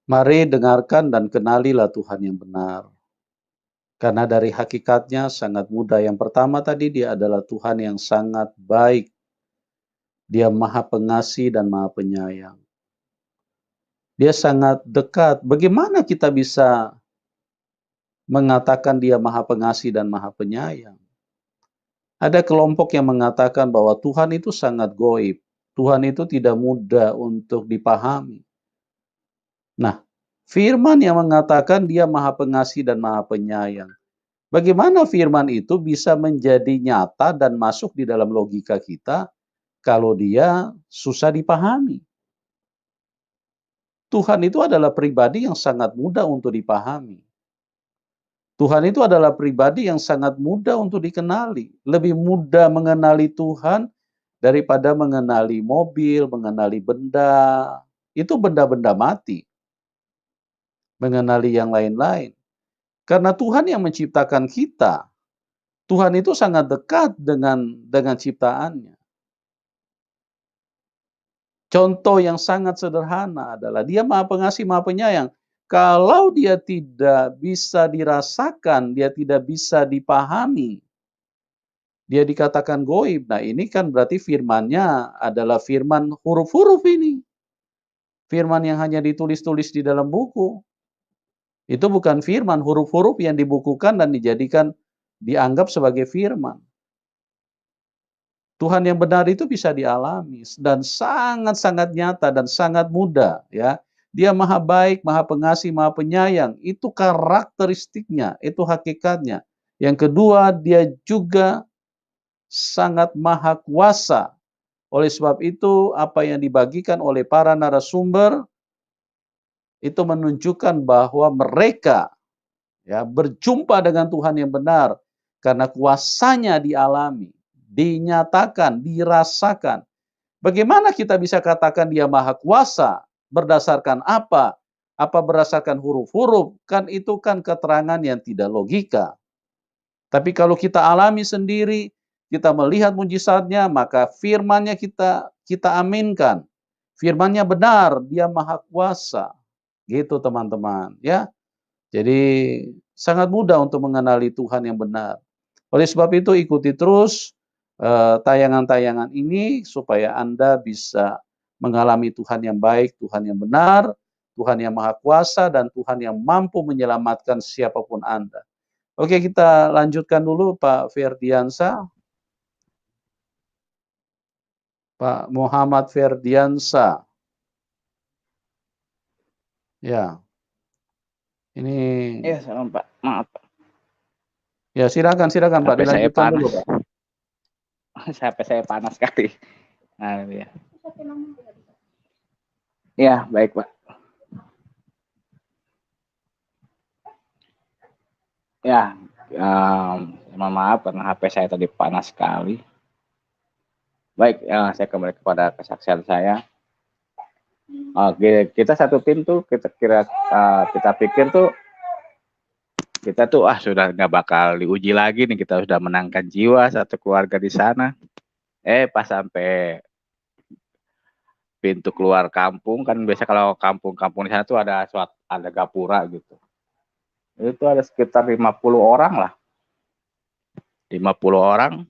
Mari dengarkan dan kenalilah Tuhan yang benar. Karena dari hakikatnya sangat mudah. Yang pertama tadi, dia adalah Tuhan yang sangat baik. Dia Maha Pengasih dan Maha Penyayang. Dia sangat dekat. Bagaimana kita bisa mengatakan dia Maha Pengasih dan Maha Penyayang? Ada kelompok yang mengatakan bahwa Tuhan itu sangat goib. Tuhan itu tidak mudah untuk dipahami. Nah, firman yang mengatakan dia Maha Pengasih dan Maha Penyayang. Bagaimana firman itu bisa menjadi nyata dan masuk di dalam logika kita kalau dia susah dipahami? Tuhan itu adalah pribadi yang sangat mudah untuk dipahami. Tuhan itu adalah pribadi yang sangat mudah untuk dikenali. Lebih mudah mengenali Tuhan daripada mengenali mobil, mengenali benda. Itu benda-benda mati. Mengenali yang lain-lain. Karena Tuhan yang menciptakan kita. Tuhan itu sangat dekat dengan ciptaannya. Contoh yang sangat sederhana adalah dia Maha Pengasih, Maha Penyayang. Kalau dia tidak bisa dirasakan, dia tidak bisa dipahami, dia dikatakan goib. Nah, ini kan berarti firman-Nya adalah firman huruf-huruf ini. Firman yang hanya ditulis-tulis di dalam buku. Itu bukan firman huruf-huruf yang dibukukan dan dianggap sebagai firman. Tuhan yang benar itu bisa dialami dan sangat-sangat nyata dan sangat mudah, ya. Dia Maha Baik, Maha Pengasih, Maha Penyayang. Itu karakteristiknya, itu hakikatnya. Yang kedua, dia juga sangat maha kuasa. Oleh sebab itu, apa yang dibagikan oleh para narasumber itu menunjukkan bahwa mereka ya berjumpa dengan Tuhan yang benar karena kuasanya dialami, dinyatakan, dirasakan. Bagaimana kita bisa katakan dia maha kuasa? Berdasarkan apa? Apa berdasarkan huruf-huruf? Kan itu kan keterangan yang tidak logika. Tapi kalau kita alami sendiri, kita melihat mujizatnya, maka firman-Nya kita aminkan. Firman-Nya benar, dia maha kuasa. Gitu teman-teman, ya. Jadi sangat mudah untuk mengenali Tuhan yang benar. Oleh sebab itu ikuti terus tayangan-tayangan ini supaya Anda bisa mengalami Tuhan yang baik, Tuhan yang benar, Tuhan yang maha kuasa, dan Tuhan yang mampu menyelamatkan siapapun Anda. Oke, kita lanjutkan dulu Pak Ferdiansa. Pak Muhammad Ferdiansa. Ya. Ini Ya, salam Pak. Maaf. ya, silakan Pak, HP saya dilanjutkan panas. dulu, Pak. HP saya panas sekali. Nah, ya. Ya, baik, Pak. Ya, mohon maaf karena HP saya tadi panas sekali. Baik, saya kembali kepada kesaksian saya. Kita satu tim tuh kita pikir tuh kita tuh sudah nggak bakal diuji lagi nih, kita sudah menangkan jiwa satu keluarga di sana. Pas sampai pintu keluar kampung, kan biasa kalau kampung-kampung di sana tuh ada gapura gitu. Itu ada sekitar 50 orang lah. 50 orang.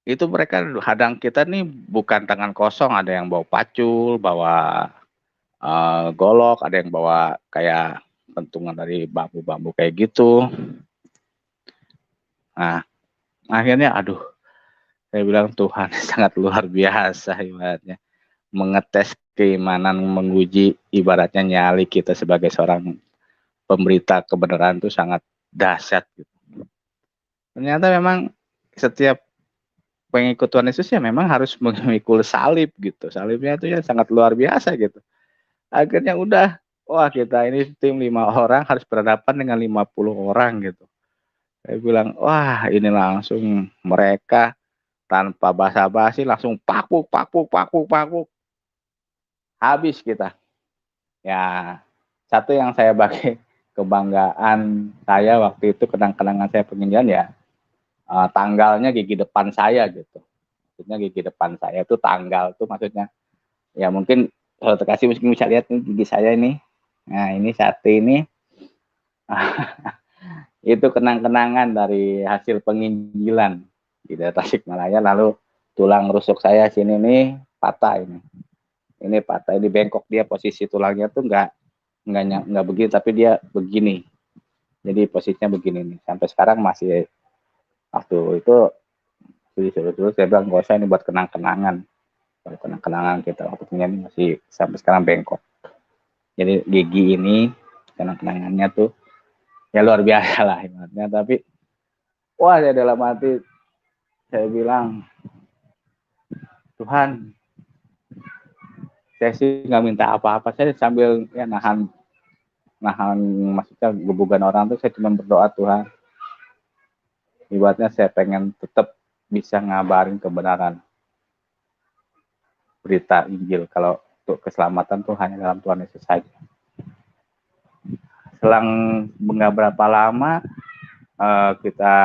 Itu mereka hadang kita nih bukan tangan kosong, ada yang bawa pacul, bawa golok, ada yang bawa kayak pentungan dari bambu-bambu kayak gitu. Nah, akhirnya saya bilang Tuhan sangat luar biasa ibaratnya. Mengetes keimanan, menguji ibaratnya nyali kita sebagai seorang pemberita kebenaran itu sangat dahsyat gitu. Ternyata memang setiap pengikut Tuhan Yesus ya memang harus memikul salib gitu. Salibnya itu ya sangat luar biasa gitu. Akhirnya udah, kita ini tim 5 orang harus berhadapan dengan 50 orang gitu. Saya bilang, ini langsung mereka tanpa basa-basi langsung pakuk. Habis kita. Ya, satu yang saya bagi kebanggaan saya waktu itu, kenang-kenangan saya penginjilan ya, tanggalnya gigi depan saya gitu. Maksudnya gigi depan saya itu tanggal tuh maksudnya ya mungkin Kalau terkasih mungkin bisa lihat nih gigi saya ini. Nah, ini satu ini itu kenang-kenangan dari hasil penginjilan di daerah Tasikmalaya. Lalu tulang rusuk saya sini nih patah ini. Ini patah, ini bengkok, dia posisi tulangnya tuh nggak begini, tapi dia begini. Jadi posisinya begini nih. Sampai sekarang masih, waktu itu disuruh saya bilang nggak usah, ini buat kenang-kenangan. Buat kenang-kenangan kita waktu ini masih sampai sekarang bengkok. Jadi gigi ini kenang-kenangannya tuh ya luar biasa lah ibaratnya. Tapi wah, saya dalam hati saya bilang, Tuhan, saya sih nggak minta apa-apa. Saya sambil ya nahan maksudnya gebukan orang tuh, saya cuma berdoa, Tuhan, ibaratnya saya pengen tetap bisa ngabarin kebenaran berita Injil. Kalau untuk keselamatan tuh hanya dalam Tuhan Yesus saja. Selang nggak berapa lama kita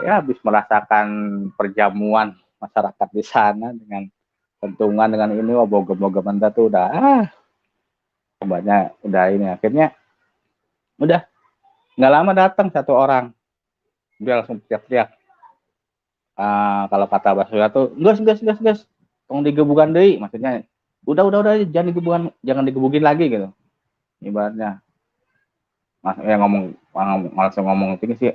ya habis merasakan perjamuan masyarakat di sana dengan pentungan dengan ini, wah bogem-bogem tuh udah banyak, udah ini. Akhirnya udah nggak lama datang satu orang, dia langsung teriak-teriak, kalau kata bahasa tuh gas, tong digebukan deui, maksudnya udah jangan digebukin lagi gitu ibaratnya. Mas ya ngomong langsung ngomong ini sih,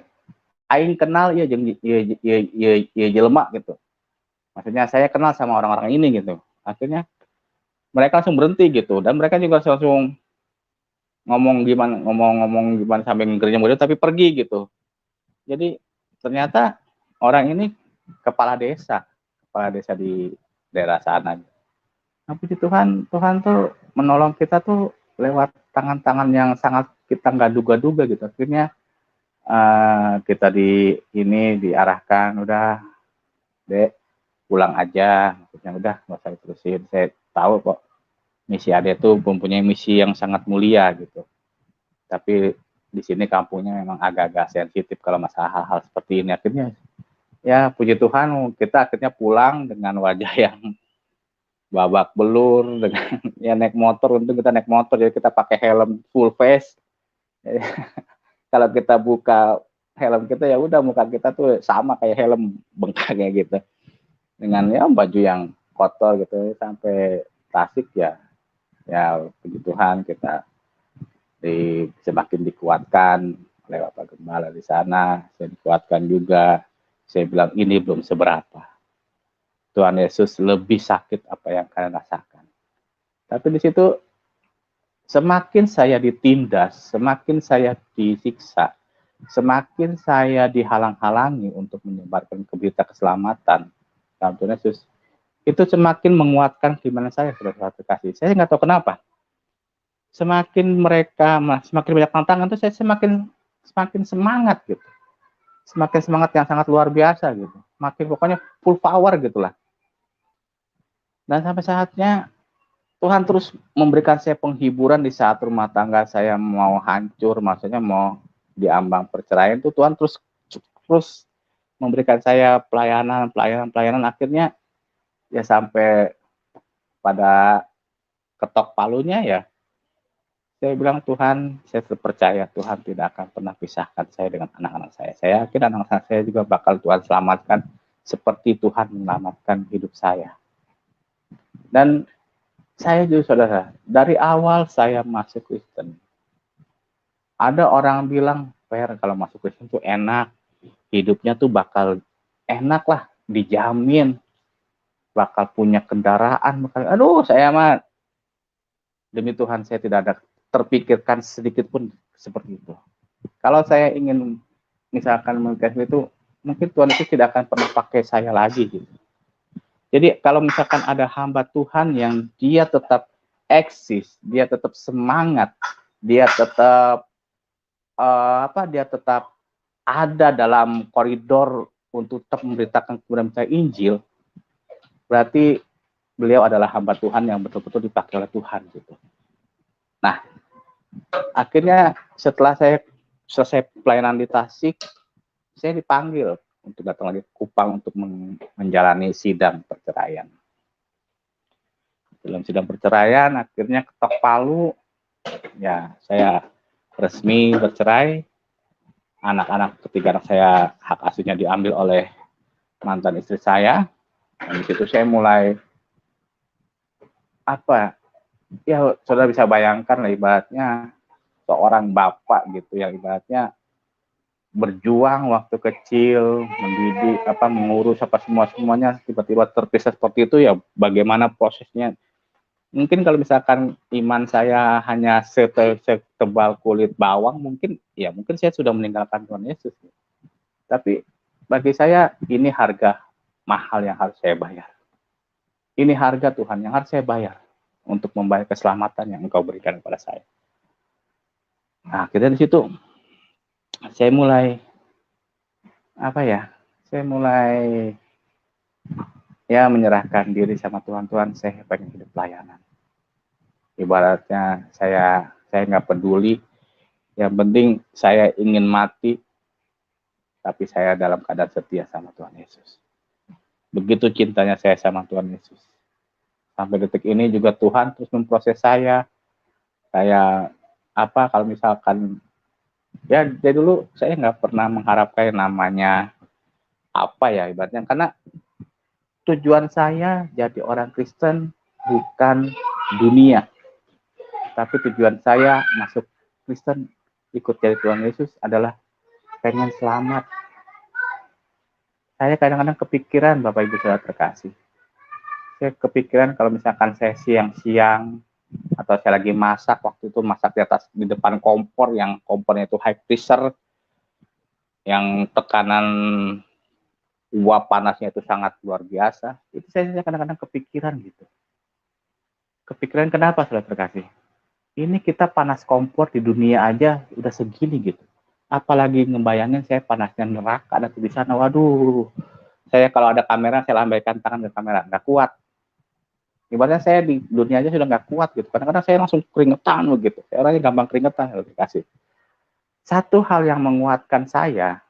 aing kenal ya jeung ya jelema gitu, maksudnya saya kenal sama orang-orang ini gitu. Akhirnya mereka langsung berhenti gitu, dan mereka juga langsung ngomong gimana sambil ngerjain model tapi pergi gitu. Jadi ternyata orang ini kepala desa di daerah sana. Nah, puji Tuhan, Tuhan tuh menolong kita tuh lewat tangan-tangan yang sangat kita nggak duga-duga gitu. Akhirnya kita diarahkan, udah Dek pulang aja, maksudnya udah nggak usah diterusin. Saya tahu kok misi Ade tuh mempunyai misi yang sangat mulia gitu. Tapi di sini kampungnya memang agak-agak sensitif kalau masalah hal-hal seperti ini. Akhirnya ya puji Tuhan kita akhirnya pulang dengan wajah yang babak belur, dengan ya naik motor. Untung kita naik motor jadi kita pakai helm full face. Jadi, kalau kita buka helm kita ya udah muka kita tuh sama kayak helm bengkaknya gitu. Dengan ya baju yang kotor gitu sampai Tasik ya puji Tuhan kita semakin dikuatkan oleh Bapak Gembala di sana. Saya dikuatkan juga. Saya bilang ini belum seberapa. Tuhan Yesus lebih sakit apa yang kalian rasakan. Tapi di situ semakin saya ditindas, semakin saya disiksa, semakin saya dihalang-halangi untuk menyebarkan berita keselamatan dalam Tuhan Yesus, itu semakin menguatkan keimanan saya, saudara terkasih. Saya nggak tahu kenapa. Semakin banyak tantangan tuh saya semakin semangat gitu. Semakin semangat yang sangat luar biasa gitu. Makin pokoknya full power gitulah. Dan sampai saatnya Tuhan terus memberikan saya penghiburan di saat rumah tangga saya mau hancur, maksudnya mau diambang perceraian tuh Tuhan terus memberikan saya pelayanan. Akhirnya ya sampai pada ketok palunya ya. Saya bilang, Tuhan, saya percaya Tuhan tidak akan pernah pisahkan saya dengan anak-anak saya. Saya yakin anak-anak saya juga bakal Tuhan selamatkan seperti Tuhan menyelamatkan hidup saya. Dan saya juga saudara, dari awal saya masuk Kristen, ada orang bilang, Per, kalau masuk Kristen tuh enak, hidupnya tuh bakal enak lah, dijamin, bakal punya kendaraan. Aduh, saya mah, demi Tuhan saya tidak ada terpikirkan sedikit pun seperti itu. Kalau saya ingin misalkan mengkasih itu, mungkin Tuhan itu tidak akan pernah pakai saya lagi gitu. Jadi kalau misalkan ada hamba Tuhan yang dia tetap eksis, dia tetap semangat, dia tetap dia tetap ada dalam koridor untuk tetap memberitakan kebenaran Injil, berarti beliau adalah hamba Tuhan yang betul-betul dipakai oleh Tuhan gitu. Nah, akhirnya setelah saya selesai pelayanan di Tasik, saya dipanggil untuk datang lagi ke Kupang untuk menjalani sidang perceraian. dalam sidang perceraian, akhirnya ketok palu, ya saya resmi bercerai. Anak-anak, ketiga anak saya hak asuhnya diambil oleh mantan istri saya. Dan di situ saya mulai apa ya, saudara bisa bayangkan lah, ibaratnya seorang bapak gitu yang ibaratnya berjuang waktu kecil, mendidik mengurus semuanya tiba-tiba terpisah seperti itu, ya bagaimana prosesnya. Mungkin kalau misalkan iman saya hanya setebal kulit bawang, mungkin saya sudah meninggalkan Tuhan Yesus. Tapi bagi saya ini harga mahal yang harus saya bayar. Ini harga Tuhan yang harus saya bayar untuk membayar keselamatan yang Engkau berikan kepada saya. Nah, akhirnya di situ saya mulai saya mulai menyerahkan diri sama Tuhan. Tuhan, saya pengen hidup pelayanan. Ibaratnya saya nggak peduli, yang penting saya ingin mati, tapi saya dalam keadaan setia sama Tuhan Yesus. Begitu cintanya saya sama Tuhan Yesus. Sampai detik ini juga Tuhan terus memproses saya. Kayak kalau misalkan dari dulu saya nggak pernah mengharapkan namanya ibaratnya, karena tujuan saya jadi orang Kristen bukan dunia, tapi tujuan saya masuk Kristen ikut jadi Tuhan Yesus adalah pengen selamat. Saya kadang-kadang kepikiran, Bapak Ibu Saudara terkasih, saya kepikiran kalau misalkan saya siang-siang atau saya lagi masak, waktu itu masak di depan kompor, yang kompornya itu high pressure, yang tekanan uap panasnya itu sangat luar biasa. Itu saya kadang-kadang kepikiran gitu. Kepikiran kenapa, Saudara terkasih? Ini kita panas kompor di dunia aja udah segini gitu. Apalagi ngebayangin saya panasnya neraka ada di sana. Waduh, saya kalau ada kamera saya lambaikan tangan ke kamera, nggak kuat. Ibaratnya saya di dunia aja sudah nggak kuat gitu. Kadang-kadang saya langsung keringetan begitu. Saya orangnya gampang keringetan, Saudara terkasih. Satu hal yang menguatkan saya,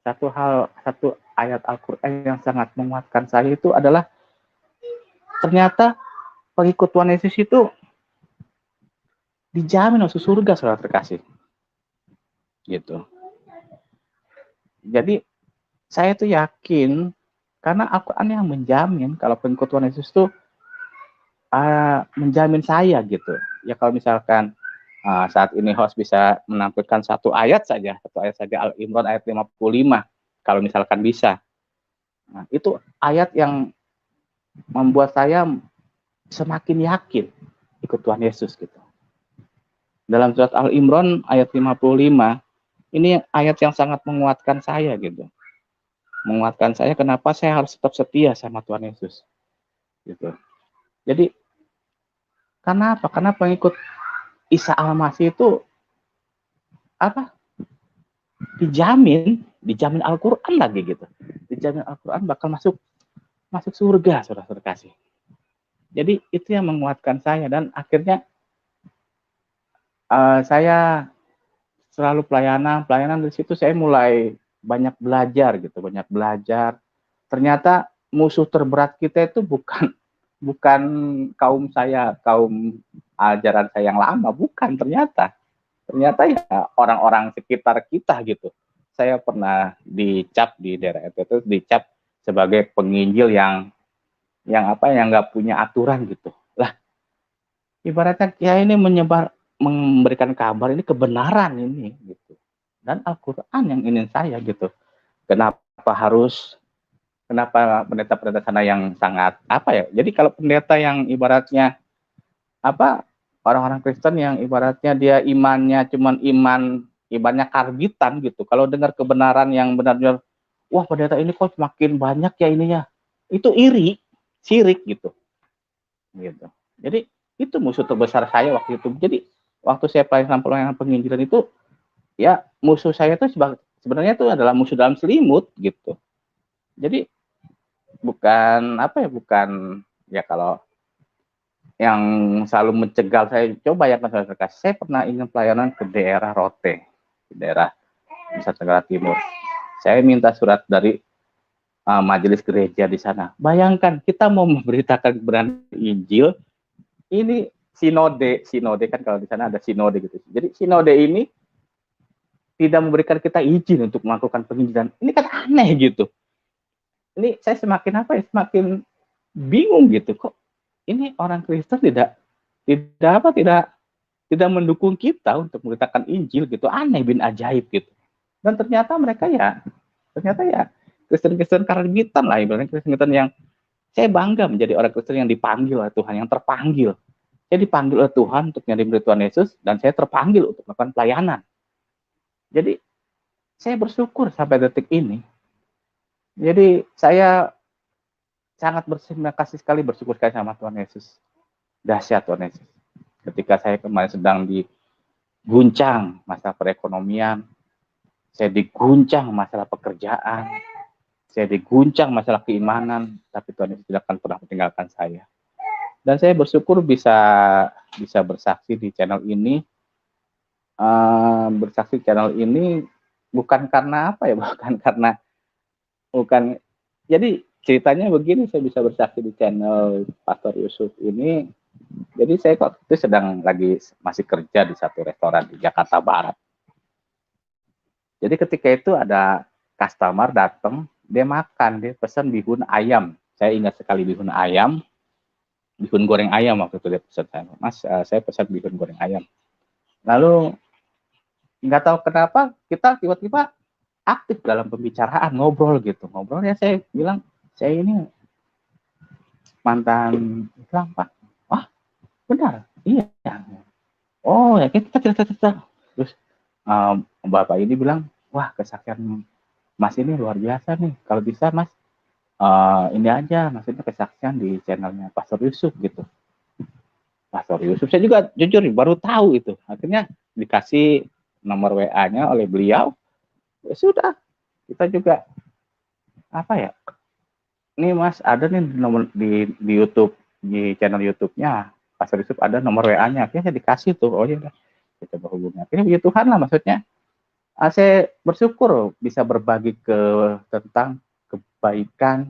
satu ayat Al-Quran yang sangat menguatkan saya itu adalah ternyata pengikut Tuhan Yesus itu dijamin masuk surga, Saudara terkasih. Gitu. Jadi saya tuh yakin karena Al-Quran yang menjamin kalau pengikut Tuhan Yesus itu menjamin saya gitu. Ya kalau misalkan saat ini host bisa menampilkan satu ayat saja Al-Imran ayat 55 kalau misalkan bisa. Nah, itu ayat yang membuat saya semakin yakin ikut Tuhan Yesus gitu. Dalam surat Al-Imran ayat 55, ini ayat yang sangat menguatkan saya gitu. Menguatkan saya kenapa saya harus tetap setia sama Tuhan Yesus. Gitu. Jadi karena apa? Karena pengikut Isa Al-Masih itu dijamin Al-Quran lagi gitu. Dijamin Al-Quran bakal masuk surga, Saudara terkasih. Jadi itu yang menguatkan saya, dan akhirnya saya selalu pelayanan di situ saya mulai banyak belajar gitu, Ternyata musuh terberat kita itu bukan kaum ajaran saya yang lama, bukan, ternyata ya orang-orang sekitar kita gitu. Saya pernah dicap di daerah itu dicap sebagai penginjil yang nggak punya aturan gitu. Lah, ibaratnya ya ini memberikan kabar ini kebenaran ini gitu. Dan Al-Quran yang ingin saya gitu. Kenapa pendeta-pendeta sana yang sangat jadi kalau pendeta yang ibaratnya orang-orang Kristen yang ibaratnya dia imannya cuman imannya karbitan gitu, kalau dengar kebenaran yang benar-benar, wah pendeta ini kok semakin banyak ya ininya, itu iri, syirik gitu. Jadi itu musuh terbesar saya waktu itu. Jadi waktu saya pelayanan penginjilan itu, ya musuh saya itu sebenarnya itu adalah musuh dalam selimut gitu. Jadi bukan kalau yang selalu mencegal saya, coba ya Saudara, saya pernah ingin pelayanan ke daerah Rote, di daerah Nusa Tenggara Timur. Saya minta surat dari majelis gereja di sana. Bayangkan kita mau memberitakan kebenaran Injil, ini sinode kan kalau di sana ada sinode gitu. Jadi sinode ini tidak memberikan kita izin untuk melakukan penginjilan. Ini kan aneh gitu. Ini saya semakin semakin bingung gitu. Kok ini orang Kristen tidak mendukung kita untuk memberitakan Injil gitu. Aneh bin ajaib gitu. Dan ternyata mereka ya Kristen-Kristen karabitan lah, ibaratnya Kristen-Kristen yang saya bangga menjadi orang Kristen yang dipanggil oleh Tuhan, yang terpanggil. Saya dipanggil oleh Tuhan untuk nyari Tuhan Yesus, dan saya terpanggil untuk melakukan pelayanan. Jadi saya bersyukur sampai detik ini. Jadi saya sangat berterima kasih sekali, bersyukur sekali sama Tuhan Yesus. Dahsyat Tuhan Yesus. Ketika saya kemarin sedang diguncang masalah perekonomian, saya diguncang masalah pekerjaan, saya diguncang masalah keimanan, tapi Tuhan Yesus tidak akan pernah meninggalkan saya. Dan saya bersyukur bisa bersaksi di channel ini. Bersaksi channel ini bukan karena apa ya, jadi ceritanya begini, saya bisa bersaksi di channel Pastor Yusuf ini. Jadi saya waktu itu masih kerja di satu restoran di Jakarta Barat. Jadi ketika itu ada customer datang, dia pesan bihun ayam. Saya ingat sekali bihun goreng ayam waktu itu dia pesan saya. Mas, saya pesan bihun goreng ayam. Lalu nggak tahu kenapa kita tiba-tiba aktif dalam pembicaraan, ngobrol gitu. Ngobrol ya, saya bilang, saya ini mantan Islam, Pak. Wah, benar? Iya. Oh ya, kita cerita. Terus Bapak ini bilang, wah, kesaksian Mas ini luar biasa nih. Kalau bisa Mas, ini aja, maksudnya kesaksian di channelnya Pastor Yusuf gitu. Pastor Yusuf, saya juga jujur baru tahu itu. Akhirnya dikasih nomor WA-nya oleh beliau. Ya sudah, kita juga nih Mas, ada nih nomor di YouTube, di channel YouTube-nya Pastor Yusuf, ada nomor WA-nya. Akhirnya saya dikasih tuh. Oh ya udah, kita berhubungnya. Akhirnya puji Tuhan lah, maksudnya saya bersyukur bisa berbagi tentang kebaikan,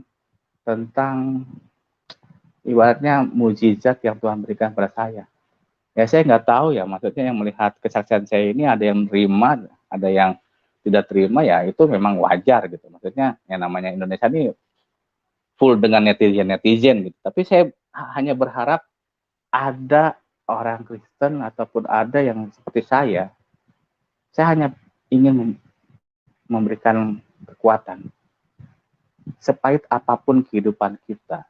tentang ibaratnya mujizat yang Tuhan berikan pada saya. Ya saya nggak tahu ya, maksudnya yang melihat kesaksian saya ini ada yang terima, ada yang tidak terima, ya itu memang wajar gitu. Maksudnya yang namanya Indonesia ini full dengan netizen gitu. Tapi saya hanya berharap ada orang Kristen ataupun ada yang seperti saya hanya ingin memberikan kekuatan. Sepahit apapun kehidupan kita,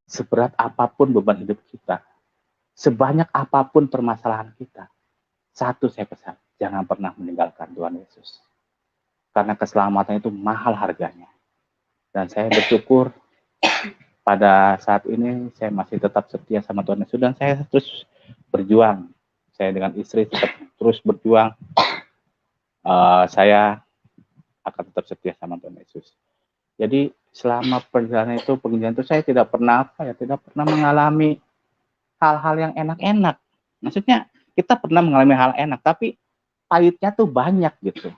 seberat apapun beban hidup kita, sebanyak apapun permasalahan kita, satu saya pesan, jangan pernah meninggalkan Tuhan Yesus. Karena keselamatan itu mahal harganya. Dan saya bersyukur pada saat ini saya masih tetap setia sama Tuhan Yesus, dan saya terus berjuang. Saya dengan istri tetap terus berjuang. Saya akan tetap setia sama Tuhan Yesus. Jadi selama perjalanan itu, penginjilan itu, saya tidak pernah mengalami hal-hal yang enak-enak. Maksudnya kita pernah mengalami hal enak, tapi pahitnya tuh banyak gitu.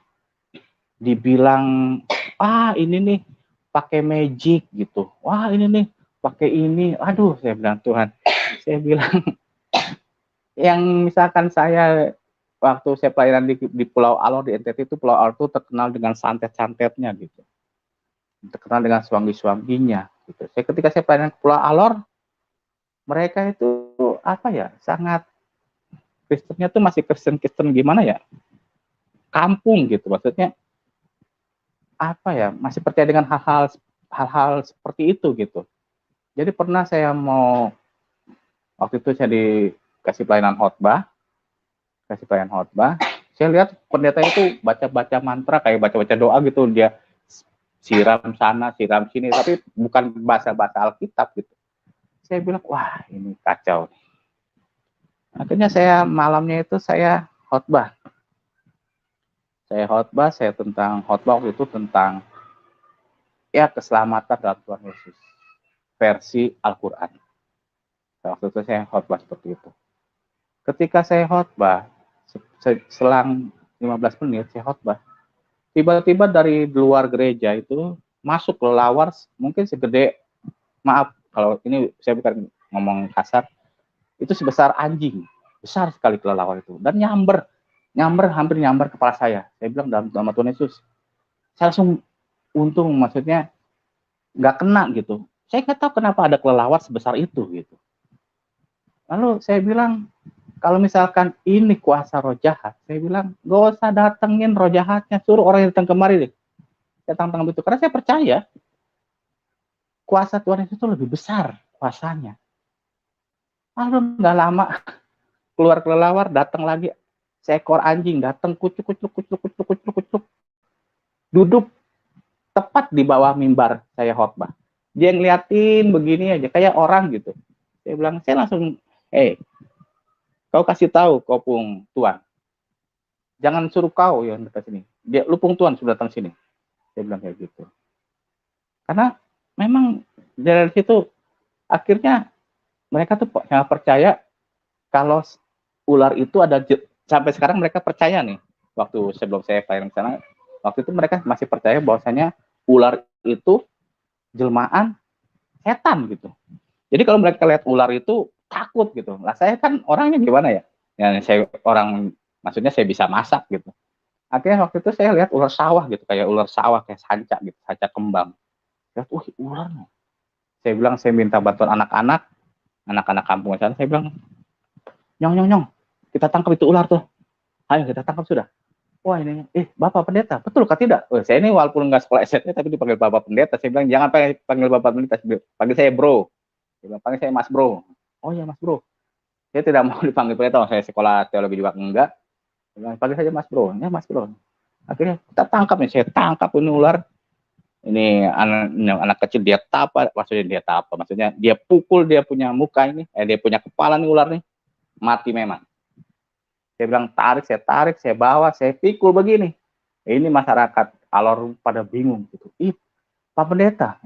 Dibilang, ini nih pakai magic gitu. Wah, ini nih pakai ini. Aduh, saya bilang, Tuhan, saya bilang, yang misalkan saya waktu saya pelayanan di Pulau Alor di NTT itu, Pulau Alor itu terkenal dengan santet-santetnya gitu. Terkenal dengan suami-suaminya gitu. Ketika saya pelayanan ke Pulau Alor, mereka itu sangat Kristennya tuh masih Kristen gimana ya? Kampung gitu, maksudnya masih percaya dengan hal-hal seperti itu gitu. Jadi pernah saya waktu itu saya dikasih pelayanan khotbah, saya lihat pendeta itu baca-baca mantra, kayak baca-baca doa gitu, dia siram sana, siram sini, tapi bukan bahasa-bahasa Alkitab gitu. Saya bilang, wah ini kacau. Akhirnya saya malamnya itu saya khotbah. Saya tentang khotbah waktu itu tentang keselamatan dalam Tuhan Yesus versi Al-Quran. Waktu itu saya khotbah seperti itu. Ketika saya khotbah, selang 15 menit saya khotbah, tiba-tiba dari luar gereja itu masuk kelelawar mungkin segede, maaf kalau ini saya bukan ngomong kasar, itu sebesar anjing, besar sekali kelelawar itu, dan hampir nyamber kepala saya. Saya bilang dalam nama Tuhan Yesus, saya langsung untung, maksudnya nggak kena gitu. Saya nggak tahu kenapa ada kelelawar sebesar itu gitu. Lalu saya bilang, kalau misalkan ini kuasa roh jahat, saya bilang gak usah datengin roh jahatnya, suruh orang yang datang kemari deh. Saya tantang itu karena saya percaya kuasa Tuhan Yesus itu lebih besar kuasanya. Lalu nggak lama keluar kelelawar, datang lagi seekor anjing, datang kucuk, duduk tepat di bawah mimbar saya khotbah. Dia ngeliatin begini aja kayak orang gitu. Saya bilang, saya langsung, kau kasih tahu kopung Tuhan, jangan suruh kau yang dekat sini. Dia lupung Tuhan sudah datang sini. Saya bilang kayak gitu. Karena memang dari situ akhirnya mereka tuh sangat percaya kalau ular itu ada, sampai sekarang mereka percaya nih. Waktu sebelum saya flying ke sana, waktu itu mereka masih percaya bahwasanya ular itu jelmaan setan gitu. Jadi kalau mereka lihat ular itu takut gitu. Lah saya kan orangnya gimana ya? Ya saya orang, maksudnya saya bisa masak gitu. Akhirnya waktu itu saya lihat ular sawah gitu, kayak ular sawah kayak sanca gitu, sanca kembang. Lihat, ular nih. Saya bilang saya minta bantuan anak-anak kampung sana. Saya bilang, nyong, kita tangkap itu ular tuh. Ayo kita tangkap sudah. Wah ini, Bapak Pendeta, betul kah tidak? Saya ini walaupun nggak sekolah SNT tapi dipanggil Bapak Pendeta. Saya bilang jangan panggil Bapak Pendeta, panggil saya Bro. Dia bilang, panggil saya Mas Bro. Oh ya Mas Bro. Saya tidak mau dipanggil pendeta, saya sekolah teologi juga enggak. Dia bilang, panggil saja Mas Bro. Ya Mas Bro. Akhirnya kita tangkap nih, saya tangkap ini ular. Ini anak kecil dia tapa, maksudnya dia pukul, dia punya muka ini, dia punya kepala nih ular nih, mati memang. Saya bilang tarik, saya bawa, saya pikul begini. Ini masyarakat alor pada bingung gitu. Pak Pendeta,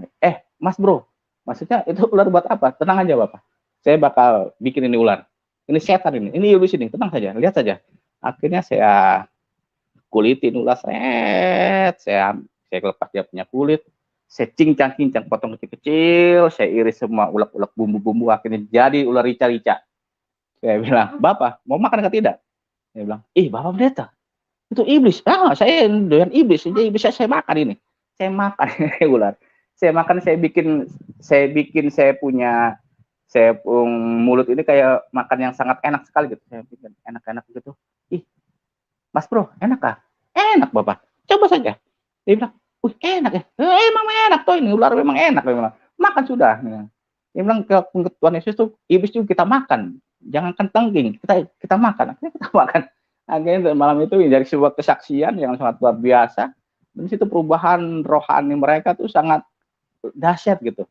Mas Bro, maksudnya itu ular buat apa? Tenang aja Bapak, saya bakal bikin ini ular. Ini setan ini iblis ini, tenang saja, lihat saja. Akhirnya saya kulitin ular, saya lepas dia punya kulit, saya cincang, potong kecil-kecil, saya iris semua ulek-ulek bumbu-bumbu, akhirnya jadi ular rica-rica. Saya bilang, Bapak, mau makan atau tidak? Dia bilang, Bapak Pendeta, itu iblis. Saya doyan iblis, jadi iblis saya makan ini. Saya makan ular. Saya makan, saya bikin saya punya mulut ini kayak makan yang sangat enak sekali gitu. Saya bikin enak-enak gitu. Mas Bro, enak kah? Enak Bapak. Coba saja. Dia bilang, enak ya. Emang enak tuh ini ular, memang enak. Makan sudah. Dia bilang ke Tuhan Yesus tuh iblis juga kita makan. Jangankan tengging, kita makan. Akhirnya kita makan. Akhirnya malam itu dari sebuah kesaksian yang sangat luar biasa. Dan situ perubahan rohani mereka tuh sangat dahsyat gitu.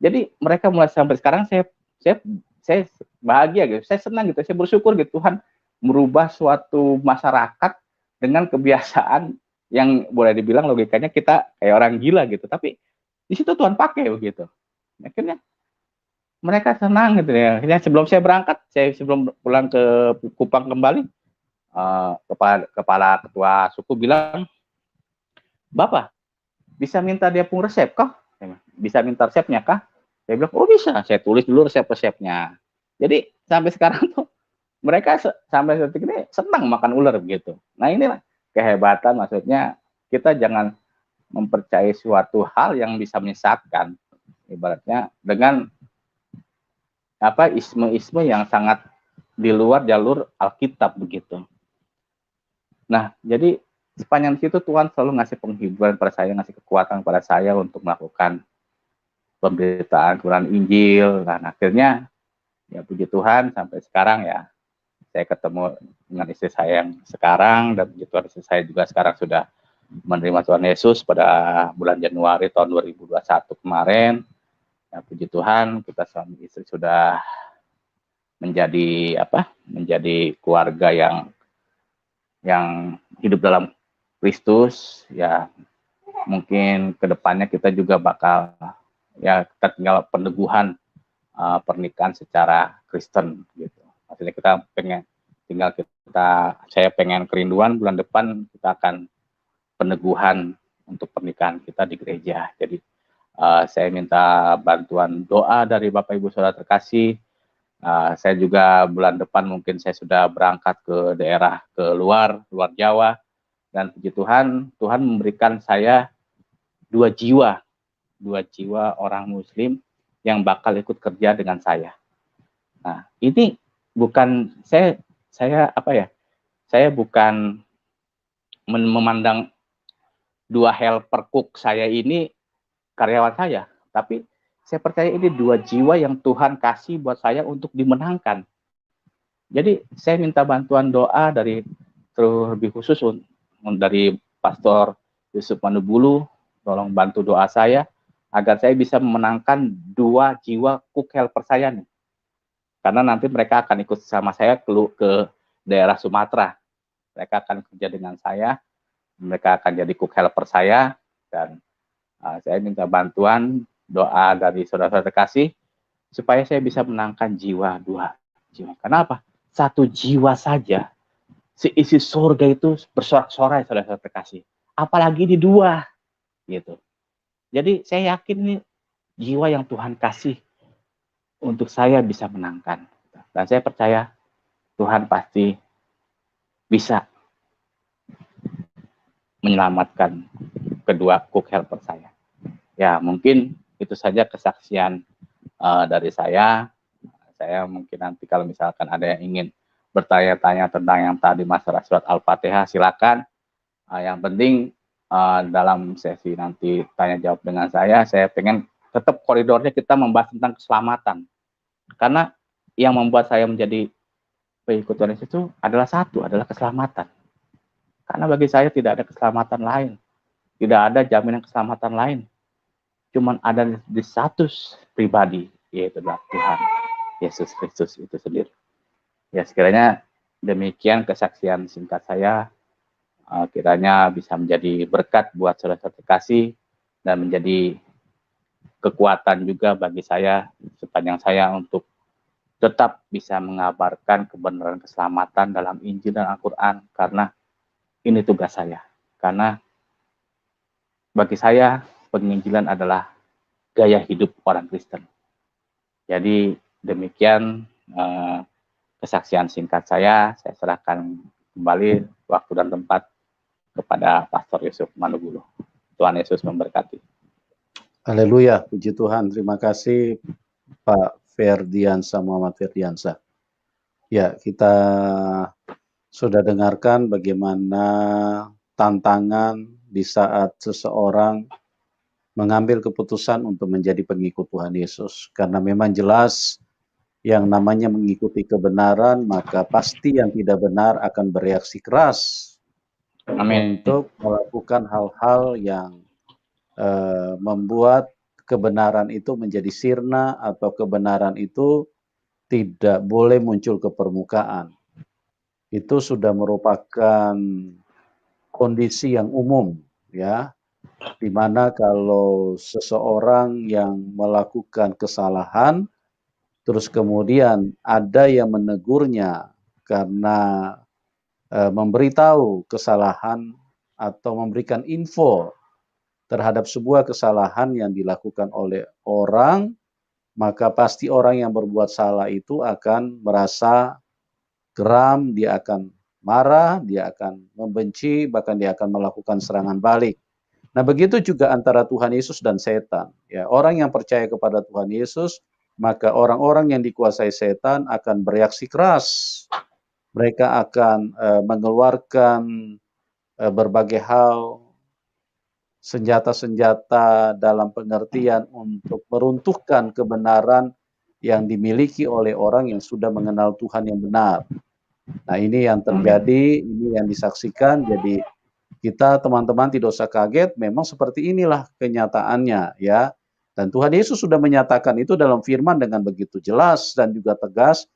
Jadi mereka mulai sampai sekarang saya bahagia gitu. Saya senang gitu. Saya bersyukur gitu Tuhan merubah suatu masyarakat dengan kebiasaan yang boleh dibilang logikanya kita kayak orang gila gitu. Tapi di situ Tuhan pakai begitu. Akhirnya mereka senang gitu ya. Akhirnya sebelum saya berangkat, sebelum pulang ke Kupang kembali, kepala ketua suku bilang, Bapak bisa minta dia pun resep kah? Bisa minta resepnya kah? Saya bilang, bisa. Saya tulis dulu resep-resepnya. Jadi sampai sekarang tuh mereka sampai detik ini senang makan ular begitu. Nah inilah kehebatan, maksudnya kita jangan mempercayai suatu hal yang bisa menyesatkan, ibaratnya dengan isme-isme yang sangat di luar jalur Alkitab begitu. Nah, jadi sepanjang situ Tuhan selalu ngasih penghiburan pada saya, ngasih kekuatan pada saya untuk melakukan pemberitaan Quran Injil. Dan akhirnya ya puji Tuhan sampai sekarang ya saya ketemu dengan istri saya yang sekarang, dan puji Tuhan istri saya juga sekarang sudah menerima Tuhan Yesus pada bulan Januari tahun 2021 kemarin. Ya, puji Tuhan kita suami istri sudah menjadi keluarga yang hidup dalam Kristus. Ya mungkin kedepannya kita juga bakal ya kita tinggal peneguhan pernikahan secara Kristen gitu. Maksudnya saya pengen kerinduan bulan depan kita akan peneguhan untuk pernikahan kita di gereja. Jadi saya minta bantuan doa dari Bapak Ibu Saudara terkasih. Saya juga bulan depan mungkin saya sudah berangkat ke daerah luar Jawa, dan puji Tuhan, Tuhan memberikan saya 2 jiwa orang Muslim yang bakal ikut kerja dengan saya. Nah, ini bukan saya apa ya? Saya bukan memandang 2 helper cook saya ini karyawan saya, tapi saya percaya ini 2 jiwa yang Tuhan kasih buat saya untuk dimenangkan. Jadi saya minta bantuan doa dari terlebih khusus dari Pastor Yusuf Manubulu, tolong bantu doa saya agar saya bisa memenangkan 2 jiwa cook helper saya nih. Karena nanti mereka akan ikut sama saya ke daerah Sumatera. Mereka akan kerja dengan saya, mereka akan jadi cook helper saya, dan saya minta bantuan doa dari saudara-saudara terkasih supaya saya bisa menangkan 2 jiwa. Kenapa? 1 jiwa saja seisi surga itu bersorak-sorai, saudara-saudara terkasih. Apalagi di 2 gitu. Jadi saya yakin ini jiwa yang Tuhan kasih untuk saya bisa menangkan. Dan saya percaya Tuhan pasti bisa menyelamatkan kedua cook helper saya. Ya, mungkin itu saja kesaksian dari saya. Saya mungkin nanti kalau misalkan ada yang ingin bertanya-tanya tentang yang tadi masalah surat Al-Fatihah, silakan. Yang penting dalam sesi nanti tanya jawab dengan saya pengen tetap koridornya kita membahas tentang keselamatan. Karena yang membuat saya menjadi pengikut Tuhan Yesus itu adalah keselamatan. Karena bagi saya tidak ada keselamatan lain. Tidak ada jaminan keselamatan lain. Cuman ada di satu pribadi, yaitu adalah Tuhan Yesus Kristus itu sendiri. Ya, sekiranya demikian kesaksian singkat saya, kiranya bisa menjadi berkat buat saudara-saudara terkasih dan menjadi kekuatan juga bagi saya sepanjang saya untuk tetap bisa mengabarkan kebenaran keselamatan dalam Injil dan Al-Quran, karena ini tugas saya. Karena bagi saya penginjilan adalah gaya hidup orang Kristen. Jadi demikian kesaksian singkat saya serahkan kembali waktu dan tempat kepada Pastor Yusuf Manubulu. Tuhan Yesus memberkati. Haleluya, puji Tuhan. Terima kasih Pak Ferdiansa, Muhammad Ferdiansa. Ya, kita sudah dengarkan bagaimana tantangan di saat seseorang mengambil keputusan untuk menjadi pengikut Tuhan Yesus. Karena memang jelas yang namanya mengikuti kebenaran, maka pasti yang tidak benar akan bereaksi keras. Amin. Untuk melakukan hal-hal yang membuat kebenaran itu menjadi sirna atau kebenaran itu tidak boleh muncul ke permukaan. Itu sudah merupakan kondisi yang umum, ya, di mana kalau seseorang yang melakukan kesalahan, terus kemudian ada yang menegurnya karena memberitahu kesalahan atau memberikan info terhadap sebuah kesalahan yang dilakukan oleh orang, maka pasti orang yang berbuat salah itu akan merasa geram, dia akan marah, dia akan membenci, bahkan dia akan melakukan serangan balik. Nah, begitu juga antara Tuhan Yesus dan setan. Ya, orang yang percaya kepada Tuhan Yesus, maka orang-orang yang dikuasai setan akan bereaksi keras. Mereka akan mengeluarkan berbagai hal, senjata-senjata dalam pengertian untuk meruntuhkan kebenaran yang dimiliki oleh orang yang sudah mengenal Tuhan yang benar. Nah, ini yang terjadi, ini yang disaksikan. Jadi kita teman-teman tidak usah kaget, memang seperti inilah kenyataannya, ya. Dan Tuhan Yesus sudah menyatakan itu dalam firman dengan begitu jelas dan juga tegas.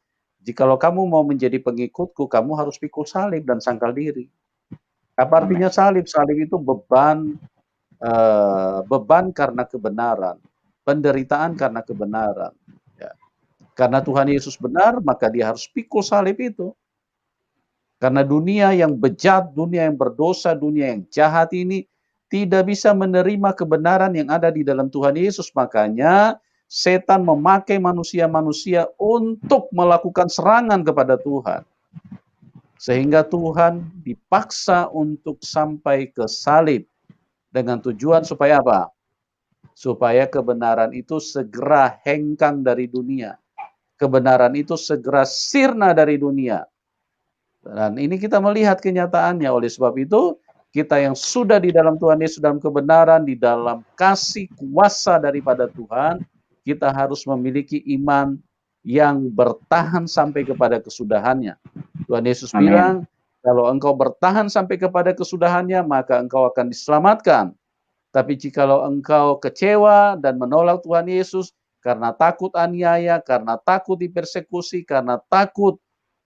Jikalau kamu mau menjadi pengikutku, kamu harus pikul salib dan sangkal diri. Apa artinya salib? Salib itu beban karena kebenaran, penderitaan karena kebenaran. Ya. Karena Tuhan Yesus benar, maka dia harus pikul salib itu. Karena dunia yang bejat, dunia yang berdosa, dunia yang jahat ini tidak bisa menerima kebenaran yang ada di dalam Tuhan Yesus. Makanya setan memakai manusia-manusia untuk melakukan serangan kepada Tuhan. Sehingga Tuhan dipaksa untuk sampai ke salib. Dengan tujuan supaya apa? Supaya kebenaran itu segera hengkang dari dunia. Kebenaran itu segera sirna dari dunia. Dan ini kita melihat kenyataannya. Oleh sebab itu, kita yang sudah di dalam Tuhan Yesus dalam kebenaran, di dalam kasih kuasa daripada Tuhan, kita harus memiliki iman yang bertahan sampai kepada kesudahannya. Tuhan Yesus bilang, kalau engkau bertahan sampai kepada kesudahannya, maka engkau akan diselamatkan. Tapi jikalau engkau kecewa dan menolak Tuhan Yesus karena takut aniaya, karena takut dipersekusi, karena takut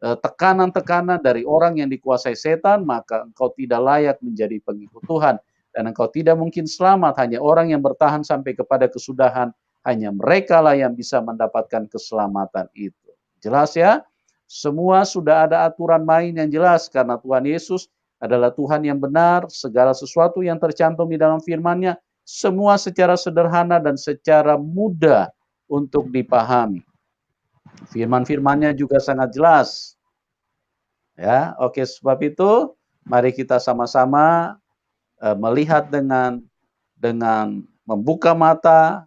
tekanan-tekanan dari orang yang dikuasai setan, maka engkau tidak layak menjadi pengikut Tuhan. Dan engkau tidak mungkin selamat, hanya orang yang bertahan sampai kepada kesudahan, hanya mereka lah yang bisa mendapatkan keselamatan itu. Jelas ya? Semua sudah ada aturan main yang jelas, karena Tuhan Yesus adalah Tuhan yang benar, segala sesuatu yang tercantum di dalam firman-Nya, semua secara sederhana dan secara mudah untuk dipahami. Firman-firman-Nya juga sangat jelas. Ya, oke, sebab itu mari kita sama-sama melihat dengan membuka mata,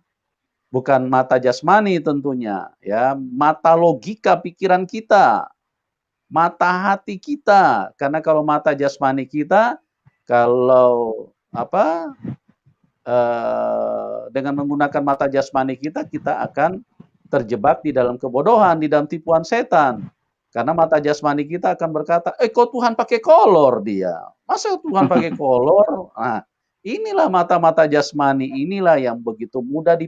bukan mata jasmani tentunya, ya, mata logika pikiran kita, mata hati kita. Karena kalau mata jasmani kita, kalau dengan menggunakan mata jasmani kita, kita akan terjebak di dalam kebodohan, di dalam tipuan setan. Karena mata jasmani kita akan berkata, kok Tuhan pakai kolor dia? Masa Tuhan pakai kolor? Nah, inilah mata-mata jasmani, inilah yang begitu mudah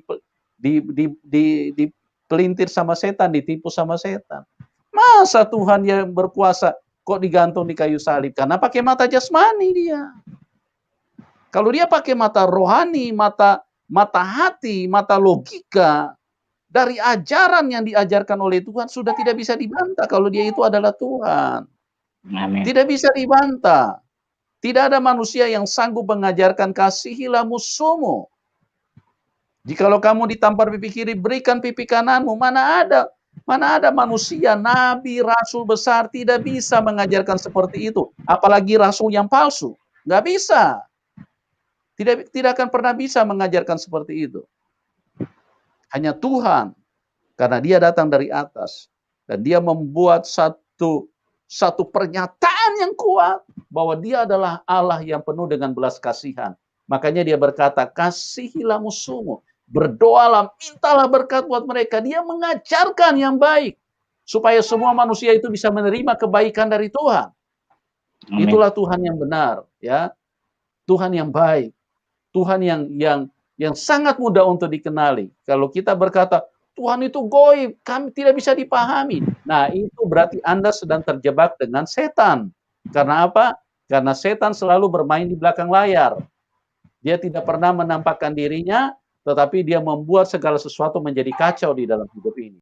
dipelintir sama setan, ditipu sama setan. Masa Tuhan yang berkuasa kok digantung di kayu salib? Karena pakai mata jasmani dia. Kalau dia pakai mata rohani, mata hati, mata logika, dari ajaran yang diajarkan oleh Tuhan sudah tidak bisa dibantah kalau dia itu adalah Tuhan. Amin. Tidak bisa dibantah. Tidak ada manusia yang sanggup mengajarkan kasihilah musuhmu. Jikalau kamu ditampar pipi kiri, berikan pipi kananmu. Mana ada manusia, nabi, rasul besar tidak bisa mengajarkan seperti itu. Apalagi rasul yang palsu. Nggak bisa. Tidak akan pernah bisa mengajarkan seperti itu. Hanya Tuhan, karena dia datang dari atas. Dan dia membuat satu pernyataan yang kuat, bahwa dia adalah Allah yang penuh dengan belas kasihan. Makanya dia berkata, kasihilah musuhmu. Berdoalah, mintalah berkat buat mereka. Dia mengajarkan yang baik. Supaya semua manusia itu bisa menerima kebaikan dari Tuhan. Amin. Itulah Tuhan yang benar. Ya, Tuhan yang baik. Tuhan yang sangat mudah untuk dikenali. Kalau kita berkata, Tuhan itu goib, kami tidak bisa dipahami. Nah, itu berarti Anda sedang terjebak dengan setan. Karena apa? Karena setan selalu bermain di belakang layar. Dia tidak pernah menampakkan dirinya, tetapi dia membuat segala sesuatu menjadi kacau di dalam hidup ini.